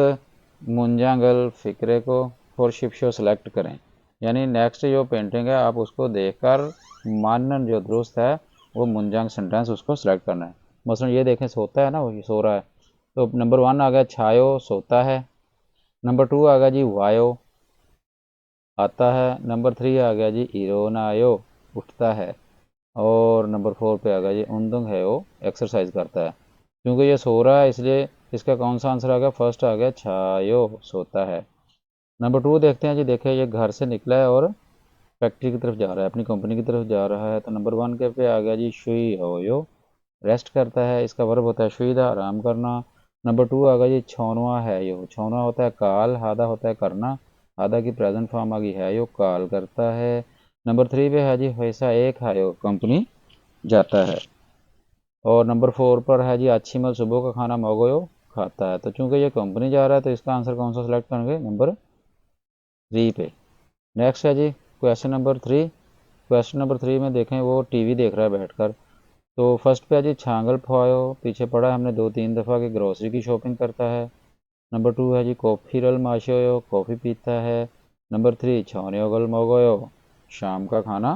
मुंजांगल फिक्रे को फॉर शिप्शो सेलेक्ट करें। यानी नेक्स्ट जो पेंटिंग है आप उसको देखकर मानन जो दुरुस्त है वो मुंजांग सेंटेंस उसको सेलेक्ट करना है। मसलन ये देखें सोता है ना, वो सो रहा है, तो नंबर 1 आ गया छायो सोता है। नंबर 2 आ गया जी वायो आता है। नंबर 3 आ गया जी इरोनायो उठता है। और नंबर 4 पे आ गया जी उंदुंग है वो एक्सरसाइज करता है। क्योंकि ये सो रहा है इसलिए इसका कौन सा आंसर आ गया, फर्स्ट आ गया छायो सोता है। नंबर 2 देखते हैं जी। देखें ये घर से निकला है और फैक्ट्री की तरफ जा रहा है, अपनी कंपनी की तरफ जा रहा है। तो नंबर 1 के पे आ गया जी शुई होयो रेस्ट करता है, इसका वर्ब होता है शुईदा आराम करना। नंबर 2 आ गया जी छौनवा है यो, छौनवा होता है काल, हादा होता है करना, हादा की प्रेजेंट फॉर्म आ गई है यो काल करता है। नंबर 3 पे है जी पैसा एक है यो कंपनी जाता है। और नंबर 4 पर है जी अच्छी मल सुबह का खाना मगोयो खाता है। तो चूंकि ये कंपनी जा रहा है तो इसका आंसर कौन सा सेलेक्ट करेंगे, नंबर 3 पे। नेक्स्ट है जी क्वेश्चन नंबर 3। क्वेश्चन नंबर 3 में देखें वो टीवी देख रहा है बैठकर। तो फर्स्ट पे है जी छांगल फॉयो, पीछे पढ़ा है हमने 2-3 दफ़ा कि ग्रोसरी की शॉपिंग करता है। नंबर 2 है जी कॉफ़ी रल माशोयो कॉफ़ी पीता है। नंबर 3 छौनियोगल मोगोयो शाम का खाना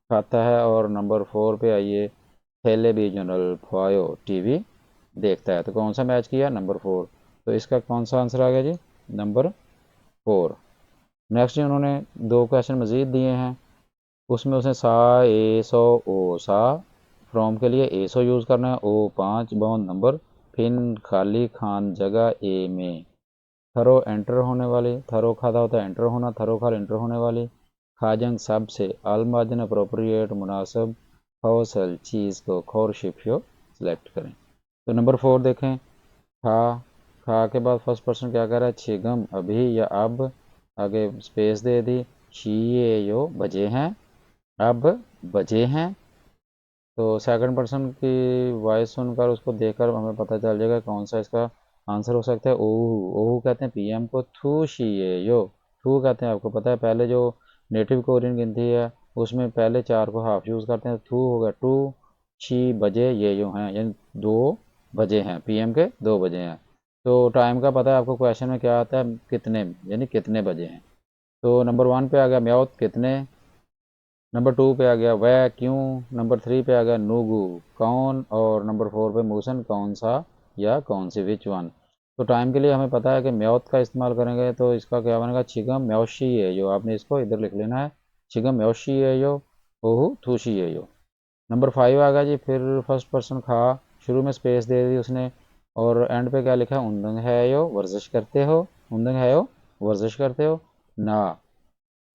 खाता है। और नंबर 4 पे आइए टेलीविजनल फॉयो टीवी देखता है। तो कौन सा मैच किया, नंबर 4। तो इसका कौन सा आंसर आ गया जी, नंबर 4। नेक्स्ट उन्होंने 2 क्वेश्चन मज़ीद दिए हैं, उसमें उसने सा ए सो ओ सा फ्रॉम के लिए ए सो यूज़ करना है, ओ 5 बाउंड नंबर, फिन खाली खान जगह ए में, थरो एंटर होने वाली, थरो खादा होता है एंटर होना, थरो खाल एंटर होने वाली, खाजंग सब से अलमाजन अप्रोप्रिएट मुनासिब हौसल चीज़ को खोर शिफ्यो सेलेक्ट करें। तो नंबर 4 देखें, खा, खा के बाद फर्स्ट पर्सन क्या कर रहा है, छिगम अभी या अब, आगे स्पेस दे दी, शीए यो बजे हैं, अब बजे हैं। तो सेकंड पर्सन की वॉइस सुनकर उसको देखकर हमें पता चल जाएगा कौन सा इसका आंसर हो सकता है। ओहू, ओहू कहते हैं पीएम को, थू शीए यो, थू कहते हैं आपको पता है पहले जो नेटिव कोरियन गिनती है उसमें पहले 4 को हाफ यूज़ करते हैं, थू हो गया टू, शी बजे ये यो हैं, यानी 2 बजे हैं, पीएम के 2 बजे हैं। तो टाइम का पता है आपको, क्वेश्चन में क्या आता है कितने, यानी कितने बजे हैं। तो नंबर 1 पे आ गया म्याओत कितने, नंबर 2 पे आ गया वह क्यों, नंबर 3 पे आ गया नूगू कौन, और नंबर 4 पे मूसन कौन सा या कौन सी विच वन। तो टाइम के लिए हमें पता है कि म्याउत का इस्तेमाल करेंगे तो इसका क्या बनेगा, छिगम म्याओशी है यो, आपने इसको इधर लिख लेना है, छिगम म्याओशी है यो, ओहू थूशी है यो। नंबर 5 आ गया जी, फिर फर्स्ट पर्सन खा, शुरू में स्पेस दे दी उसने, और एंड पे क्या लिखा, उंदंग है यो वर्जिश करते हो, उंदंग है यो वर्जिश करते हो ना,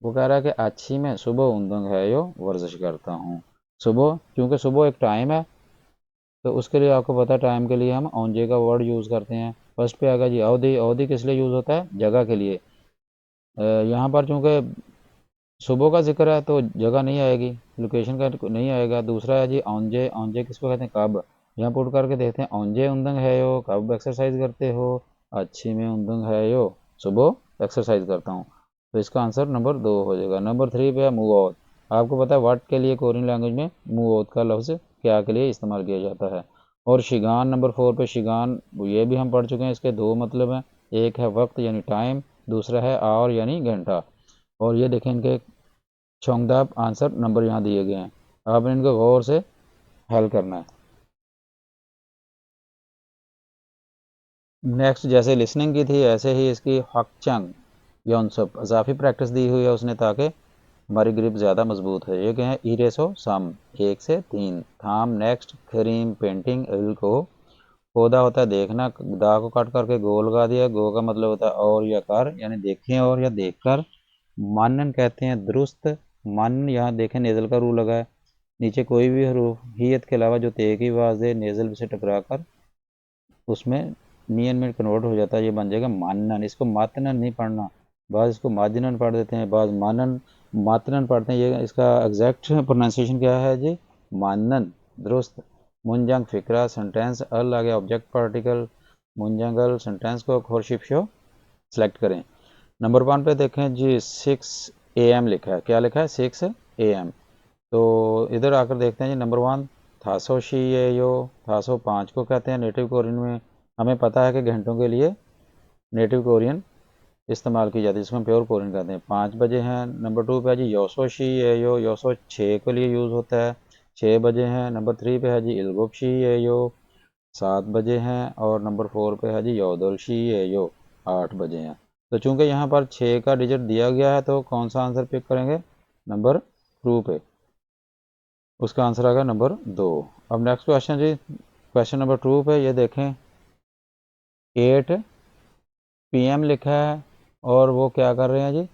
वो कह रहा है कि अच्छी मैं सुबह उंदंग है यो वर्जिश करता हूँ, सुबह, क्योंकि सुबह एक टाइम है तो उसके लिए आपको पता है टाइम के लिए हम औंजे का वर्ड यूज़ करते हैं। फर्स्ट पे आएगा जी अवधि, अवधि किस लिए यूज़ होता है, जगह के लिए। यहाँ पर चूंकि सुबह का जिक्र है तो जगह नहीं आएगी, लोकेशन का नहीं आएगा। दूसरा है जी औंजे, औंजे किसको कहते हैं, कब, यहाँ पुट करके देखते हैं, औंजे उंदंग है यो कब एक्सरसाइज करते हो, अच्छी में उंदंग है यो सुबह एक्सरसाइज करता हूँ। तो इसका आंसर नंबर 2 हो जाएगा। नंबर 3 पे है मुआवत, आपको पता है वर्ड के लिए कोरियन लैंग्वेज में मुआवत का लफ्ज़ क्या के लिए इस्तेमाल किया जाता है। और शिगान नंबर 4 पे, शिगान ये भी हम पढ़ चुके हैं, इसके 2 मतलब हैं, एक है वक्त यानी टाइम, दूसरा है आवर यानी घंटा। और ये देखें इनके चौंगदाब आंसर नंबर यहाँ दिए गए हैं, आपने इनको गौर से हल करना है। नेक्स्ट जैसे लिसनिंग की थी ऐसे ही इसकी हकचंग यौनसप इजाफी प्रैक्टिस दी हुई है उसने, ताकि हमारी ग्रिप ज़्यादा मजबूत है। ये क्या है, इरेसो सम 1 से 3, थाम नेक्स्ट, क्रीम पेंटिंग, इल को पौधा होता है देखना, दा को काट करके गो लगा दिया, गो का मतलब होता है और या कर, यानी देखें और या देख कर। मानन कहते हैं दुरुस्त, मानन यहाँ देखें नेजल का रू लगा है, नीचे कोई भी हरूफ हियत के अलावा जो ते की आवाज़ है नेजल से टकरा कर उसमें नियन में कन्वर्ट हो जाता है, ये बन जाएगा मानन। इसको मातनन नहीं पढ़ना, बाज़ इसको माजनन पढ़ देते हैं, बाज़ मानन मातनन पढ़ते हैं। ये इसका एग्जैक्ट प्रोनाउंसिएशन क्या है जी, मानन, दुरुस्त। मुंजंग फिक्रा सेंटेंस, अल आ गया ऑब्जेक्ट पार्टिकल, मुंजंगल सेंटेंस को खोरशिप शो सेलेक्ट करें। नंबर 1 पे देखें जी 6 AM लिखा है, क्या लिखा है 6 AM। तो इधर आकर देखते हैं जी नंबर 1 थासो शी ये यो, थासो 5 को कहते हैं नेटिव कोरियन में, हमें पता है कि घंटों के लिए नेटिव कोरियन इस्तेमाल की जाती है, जिसमें प्योर कोरियन कहते हैं। 5 बजे हैं। नंबर 2 पे है जी योसो शी ये यो, योसो 6 के लिए यूज़ होता है, 6 बजे हैं। नंबर 3 पे है जी इल्गुप शी ये यो, 7 बजे हैं। और नंबर 4 पे है जी योदल शी ये यो, 8 बजे हैं। तो चूंकि यहाँ पर 6 का डिजिट दिया गया है तो कौन सा आंसर पिक करेंगे, नंबर 2 पे, उसका आंसर आएगा नंबर 2। अब नेक्स्ट क्वेश्चन जी, क्वेश्चन नंबर 2 पे ये देखें 8 PM लिखा है और वो क्या कर रहे हैं जी,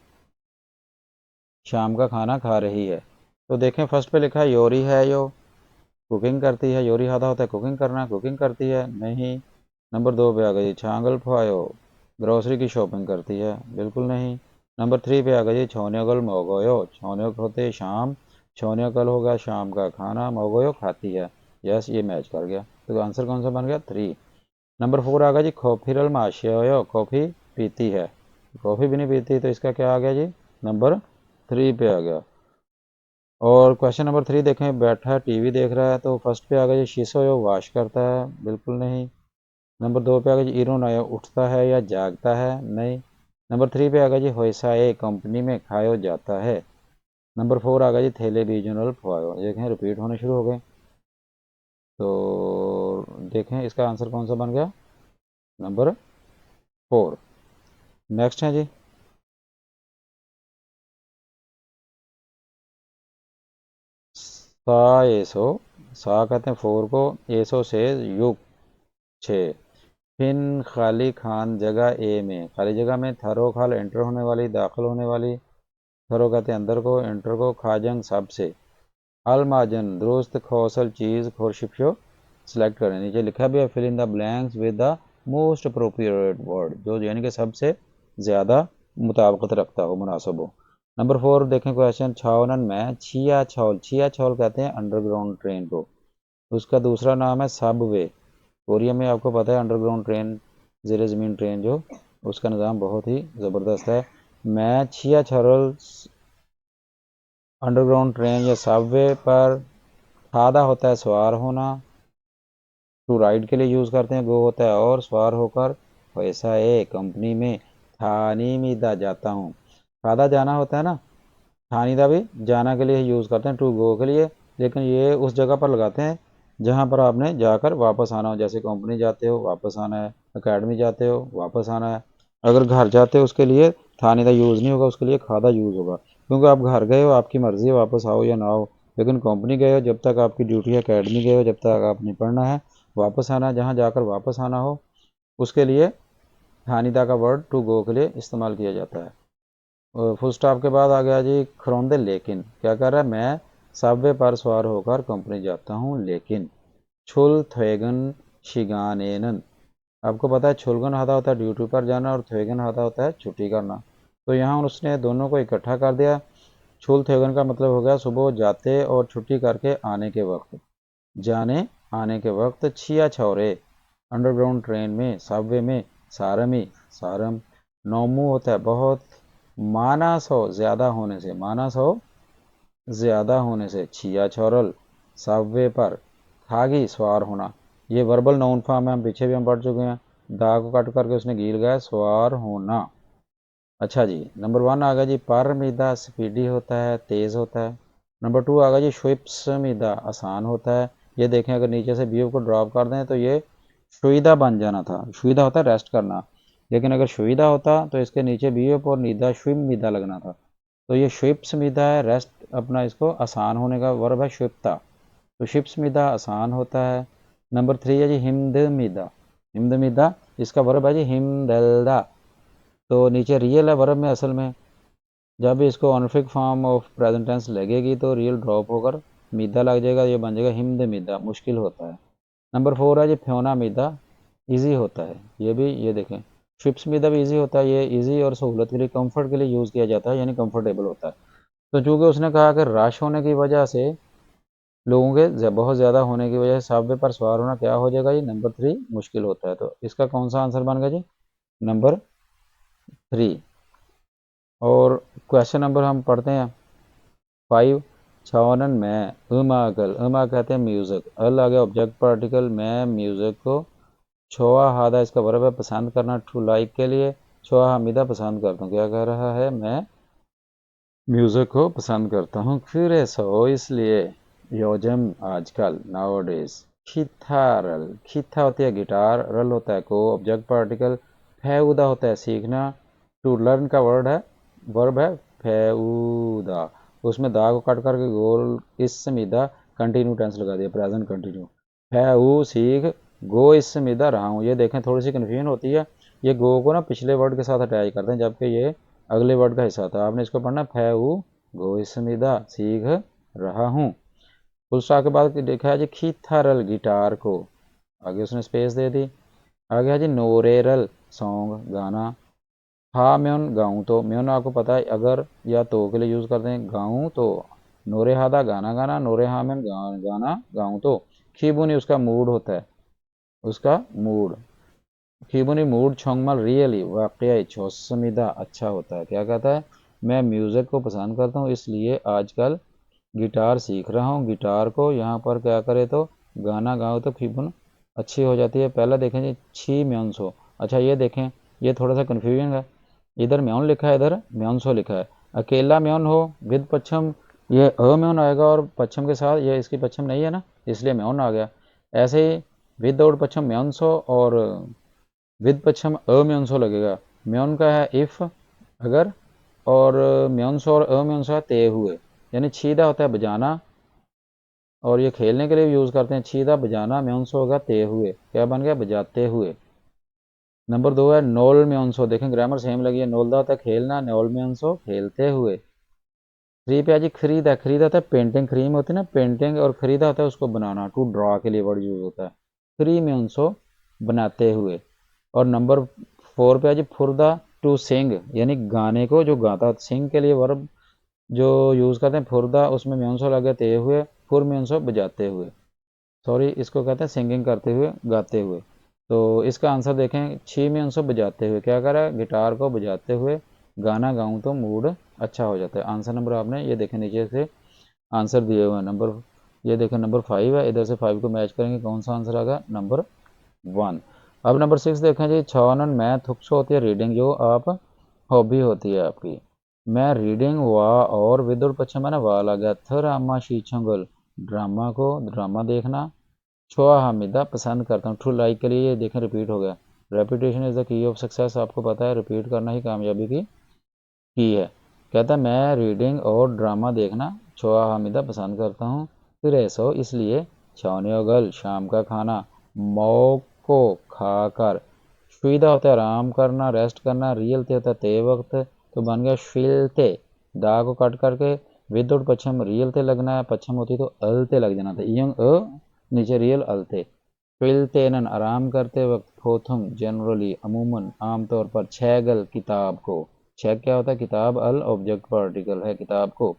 शाम का खाना खा रही है। तो देखें फर्स्ट पे लिखा है योरी है यो, कुकिंग करती है, योरी हादा होता है कुकिंग करना, कुकिंग करती है नहीं। नंबर 2 पे आ गई छांगल फायो, ग्रोसरी की शॉपिंग करती है, बिल्कुल नहीं। नंबर 3 पे आ गई छोन्योगल मोगोयो, छोन्योक होते शाम, छोन्योकल होगा शाम का खाना, मोगोयो खाती है। यस, ये मैच कर गया, तो आंसर कौन सा बन गया 3। नंबर 4 आ गया जी कॉफीरल माशियो, कॉफ़ी पीती है, कॉफ़ी भी नहीं पीती, तो इसका क्या आ गया जी, नंबर 3 पे आ गया। और क्वेश्चन नंबर 3 देखें, बैठा है टीवी देख रहा है, तो फर्स्ट पे आ गया जी शीशो वॉश करता है, बिल्कुल नहीं। नंबर 2 पे आ गया जी इरो नया उठता है या जागता है, नहीं। नंबर 3 पे आ गया जी होइसाए कंपनी में खायो जाता है। नंबर 4 आ गया जी थेले बीजनल फॉयो, देखें रिपीट होने शुरू हो गए। तो देखें इसका आंसर कौन सा बन गया, नंबर 4। नेक्स्ट है जी सा एसो, सा कहते हैं 4 को, एसो से युग 6। फिन खाली खान जगह ए में, खाली जगह में थरो खाल एंटर होने वाली, दाखिल होने वाली, थरो कहते हैं अंदर को, एंटर को, खाजंग सब से, अलमाजन दुरुस्त, खौसल चीज, खोरशिप्यो सेलेक्ट करें। नीचे लिखा भी है fill in the blanks with the most appropriate word, जो यानी कि सबसे ज़्यादा मुताबिकत रखता हो, मुनासिब हो। नंबर 4 देखें क्वेश्चन, छावनन में छिया छौल, छिया छौल कहते हैं अंडरग्राउंड ट्रेन को, उसका दूसरा नाम है सबवे। कोरिया में आपको पता है अंडरग्राउंड ट्रेन, ज़ेर ज़मीन ट्रेन जो, उसका निज़ाम बहुत ही ज़बरदस्त है। मैं छिया छरल अंडरग्राउंड ट्रेन या सबवे पर, खादा होता है सवार होना, टू राइड के लिए यूज़ करते हैं, गो होता है और सवार होकर, वैसा है कंपनी में, थानी मीदा जाता हूँ, खादा जाना होता है ना, थानीदा भी जाना के लिए यूज़ करते हैं, टू गो के लिए, लेकिन ये उस जगह पर लगाते हैं जहाँ पर आपने जाकर वापस आना हो, जैसे कंपनी जाते हो वापस आना है, एकेडमी जाते हो वापस आना है। अगर घर जाते हो उसके लिए थानीदा यूज़ नहीं होगा, उसके लिए खादा यूज़ होगा, क्योंकि आप घर गए हो आपकी मर्ज़ी है वापस आओ या ना आओ, लेकिन कंपनी गए हो जब तक आपकी ड्यूटी है, एकेडमी गए हो जब तक आपने पढ़ना है, वापस आना है, जहाँ जाकर वापस आना हो उसके लिए थानीदा का वर्ड टू गो के लिए इस्तेमाल किया जाता है। और फुल स्टॉप के बाद आ गया जी खरोंदे, लेकिन क्या कर रहा है, मैं सबवे पर सवार होकर कंपनी जाता हूँ लेकिन, छुल थेगन शिगानेनन, आपको पता है छुलगन हादा होता है ड्यूटी पर जाना और थेगन हादा होता है छुट्टी करना, तो यहाँ उसने दोनों को इकट्ठा कर दिया। छुल थेगन का मतलब हो गया सुबह जाते और छुट्टी करके आने के वक्त, जाने आने के वक्त, छिया छौरे अंडरग्राउंड ट्रेन में, सबवे में, सारमी सारम, नौमू होता है बहुत, मानस हो ज़्यादा होने से, मानस हो ज़्यादा होने से, छिया छोरल सबवे पर, खागी सवार होना, ये वर्बल नाउन फॉर्म है, हम पीछे भी हम पढ़ चुके हैं, दा को कट करके उसने गील गया सवार होना। अच्छा जी, नंबर 1 आ गया जी परमिदा, स्पीडी होता है तेज़ होता है। नंबर 2 आ गया जी शुइप्समिदा, आसान होता है। ये देखें अगर नीचे से बी को ड्रॉप कर दें तो ये शुइदा बन जाना था, शुइदा होता है रेस्ट करना, लेकिन अगर शुइदा होता तो इसके नीचे बी और निदा शुइमिदा लगना था, तो ये शिप्समिदा है रेस्ट, अपना इसको आसान होने का वर्ब है शिप्ता, तो शिप्समिदा आसान होता है। नंबर 3 है जी हिमदमिदा, हिमदमिदा इसका वर्ब है जी हिमदलदा, तो नीचे रियल है वर्ब में असल में, जब इसको ऑनफिक फॉर्म ऑफ प्रेजेंट टेंस लगेगी तो रियल ड्रॉप होकर मिदा लग जाएगा, ये बन जाएगा हिमदमिदा, मुश्किल होता है। नंबर 4 है जी फ्योना मिदा, ईजी होता है, ये भी ये देखें शिप्स मिदा भी ईजी होता है, ये ईजी और सहूलत के लिए, कंफर्ट के लिए यूज़ किया जाता है, यानी कंफर्टेबल होता है। तो चूंकि उसने कहा कि रश होने की वजह से, लोगों के बहुत ज़्यादा होने की वजह से सबवे पर सवार होना क्या हो जाएगा, ये नंबर 3 मुश्किल होता है, तो इसका कौन सा आंसर बन गया जी, नंबर 3। और क्वेश्चन नंबर हम पढ़ते हैं 5, छावनन में अमाकल, अमा कहते हैं म्यूज़िक, अल आ गया ऑब्जेक्ट पार्टिकल, मैं म्यूज़िक को, छोआ हादा इसका वर्ब है पसंद करना, टू लाइक के लिए, छोआ हमीदा पसंद करता हूँ, क्या कह रहा है, मैं म्यूज़िक को पसंद करता हूँ, फिर ऐसा हो इसलिए, योजम आजकल नाउ डेज, खिथारल, खिथा होती है गिटार, रल होता है को ऑब्जेक्ट पार्टिकल, फेउदा होता है सीखना, टू लर्न का वर्ब है फेउदा, उसमें दा को कट करके गोल इसमिदा कंटिन्यू टेंस लगा दिया, प्रेजेंट कंटिन्यू, फेउ सीख, गो इसमिदा रहा हूँ, ये देखें थोड़ी सी कन्फ्यूजन होती है, ये गो को ना पिछले वर्ड के साथ अटैच करते हैं जबकि ये अगले वर्ड का हिस्सा था, आपने इसको पढ़ना फेउ गो इसमिदा सीख रहा हूँ। फुल स्टॉप के बाद देखा है जी खीथारल गिटार को, आगे उसने स्पेस दे दी, आगे है जी नोरेरल सॉन्ग गाना, हाँ म्योन गाऊँ तो, म्योन आपको पता है अगर या तो के लिए यूज़ करते हैं, गाऊँ तो, नोरे हादा गाना गाना, नोरे हाँ म्योन गाना गाऊँ तो, खीबुनी उसका मूड होता है, उसका मूड, खीबुनी मूड छोंगमल रियली वाकई छोसमिदा अच्छा होता है, क्या कहता है, मैं म्यूज़िक को पसंद करता हूँ इसलिए आजकल गिटार सीख रहा हूँ, गिटार को यहाँ पर क्या करे तो गाना गाओ तो खीबुन अच्छी हो जाती है। पहला देखें जी छी म्योनसो, अच्छा ये देखें ये थोड़ा सा कन्फ्यूजन है, इधर म्योन लिखा है इधर म्योनसो लिखा है, अकेला म्योन हो विद पच्छम ये म्योन आएगा और पच्छम के साथ ये इसकी पच्छम नहीं है ना, इसलिए म्योन आ गया, ऐसे ही विद और पच्छम म्योनसो और विद पच्छम म्योनसो लगेगा, म्योन का है इफ अगर, और म्योनसो और म्योनसो है ते हुए, यानी छीदा होता है बजाना, और ये खेलने के लिए यूज़ करते हैं। छीदा बजाना, म्योंसो होगा ते हुए, क्या बन गया बजाते हुए। नंबर 2 है नोल म्योंसो, देखें ग्रामर सेम लगी है, नोलदा होता है खेलना, नोल म्योंसो खेलते हुए। 3 पे आज खरीदा, खरीदा होता है पेंटिंग, क्रीम होती है ना पेंटिंग, और खरीदा होता है उसको बनाना, टू ड्रॉ के लिए वर्ड यूज होता है। खरी म्योंसो बनाते हुए। और नंबर 4 पे आज फुर्दा टू सिंग, यानी गाने को जो गाता, सिंग के लिए वर्ब जो यूज़ करते हैं फुर्दा, उसमें म्योंसो लगे ते हुए, फुर म्योंसो बजाते हुए, सॉरी इसको कहते हैं सिंगिंग करते हुए, गाते हुए। तो इसका आंसर देखें, छी में उनसे बजाते हुए, क्या करा है गिटार को बजाते हुए गाना गाऊं तो मूड अच्छा हो जाता है। आंसर नंबर आपने ये देखें नीचे से आंसर दिए हुए हैं। नंबर ये देखें नंबर 5 है, इधर से 5 को मैच करेंगे, कौन सा आंसर आएगा नंबर 1। अब नंबर 6 देखें जी, छानन मैथ हुक्स होती है रीडिंग, जो आप हॉबी होती है आपकी। मैं रीडिंग वाह और विदुर पश्चिम है ना वाह लगा, थ रामा शीछंगल ड्रामा को, ड्रामा देखना। छोआ हामिदा पसंद करता हूँ, ट्रू लाइक के लिए ये देखें रिपीट हो गया। Repetition is the key of success, आपको पता है रिपीट करना ही कामयाबी की है। कहता है मैं रीडिंग और ड्रामा देखना छोआ हामिदा पसंद करता हूँ। फिर ऐसो इसलिए, छावनियोगल शाम का खाना, मौ को खाकर, शुदा होता है आराम करना रेस्ट करना, रियल ते होता है ते वक्त, तो बन गया शिलते, दा को कट करके विद और पश्चिम रियल ते लगना है, पश्चिम होती तो अलते लग जाना था, यंग नीचे रियल अलते। फिलतेनन आराम करते वक्त, फोथुम जनरली अमूमन आमतौर पर, छैगल किताब को, छह क्या होता है किताब, अल ऑब्जेक्ट पार्टिकल है किताब को।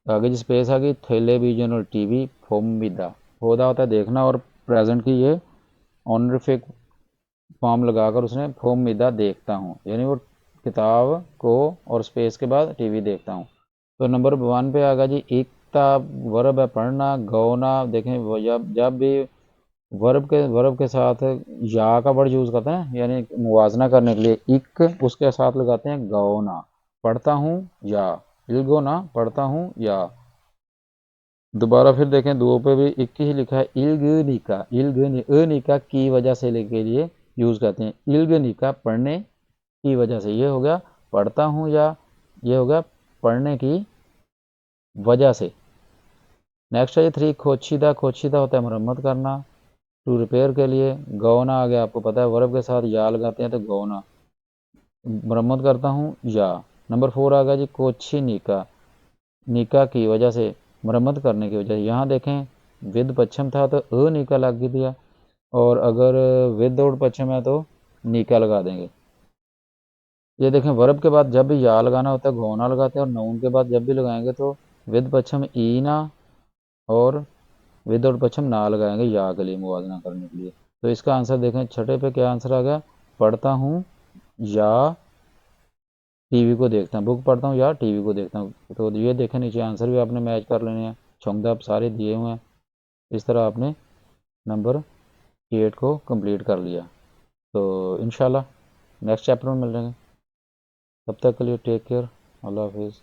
आगे जी स्पेस आ गई, टेलीविजन और टीवी, फोमिदा, होदा होता है देखना, और प्रेजेंट की ये ऑनरिफिक फॉर्म लगाकर उसने फोमिदा देखता हूँ, यानी वो किताब को और स्पेस के बाद टीवी देखता हूँ। तो नंबर 1 पे आगा जी एकता, वर्ब है पढ़ना, गौना, देखें जब जब भी वर्ब के साथ या का वर्ड यूज करते हैं, यानी मुवाजना करने के लिए इक उसके साथ लगाते हैं गौना, पढ़ता हूँ या, इल्गोना पढ़ता हूँ या। दोबारा फिर देखें दो पे भी इक ही लिखा है, इल्गनिका, अनिका की वजह से लेके लिए यूज करते हैं, इल्गनिका पढ़ने की वजह से, ये हो गया पढ़ता हूँ या, ये हो गया पढ़ने की वजह से। नेक्स्ट है 3 खोशीदा, खोशीदा होता है मरम्मत करना, टू रिपेयर के लिए। गौना आ गया, आपको पता है वर्ब के साथ या लगाते हैं तो गौना, मरम्मत करता हूँ या। नंबर 4 आ गया जी कोच्छी निका, निका की वजह से, मरम्मत करने की वजह से। यहाँ देखें विद पश्चिम था तो निका लग दिया, और अगर विद और पश्चिम है तो निका लगा देंगे। ये देखें वर्ब के बाद जब भी या लगाना होता है गौना लगाते हैं, और नाउन के बाद जब भी लगाएंगे तो विद पश्चिम ई ना, और विद और पश्चिम ना लगाएंगे या के लिए मुवाजना करने के लिए। तो इसका आंसर देखें छठे पे क्या आंसर आ गया, पढ़ता हूँ या टीवी को देखता हूँ, बुक पढ़ता हूँ या टीवी को देखता हूँ। तो ये देखें नीचे आंसर भी आपने मैच कर लेने हैं, छौंगदा आप सारे दिए हुए हैं। इस तरह आपने नंबर 8 को कंप्लीट कर लिया। तो इंशाल्लाह नेक्स्ट चैप्टर में मिल जाएंगे, तब तक के लिए टेक केयर, अल्लाह हाफिज़।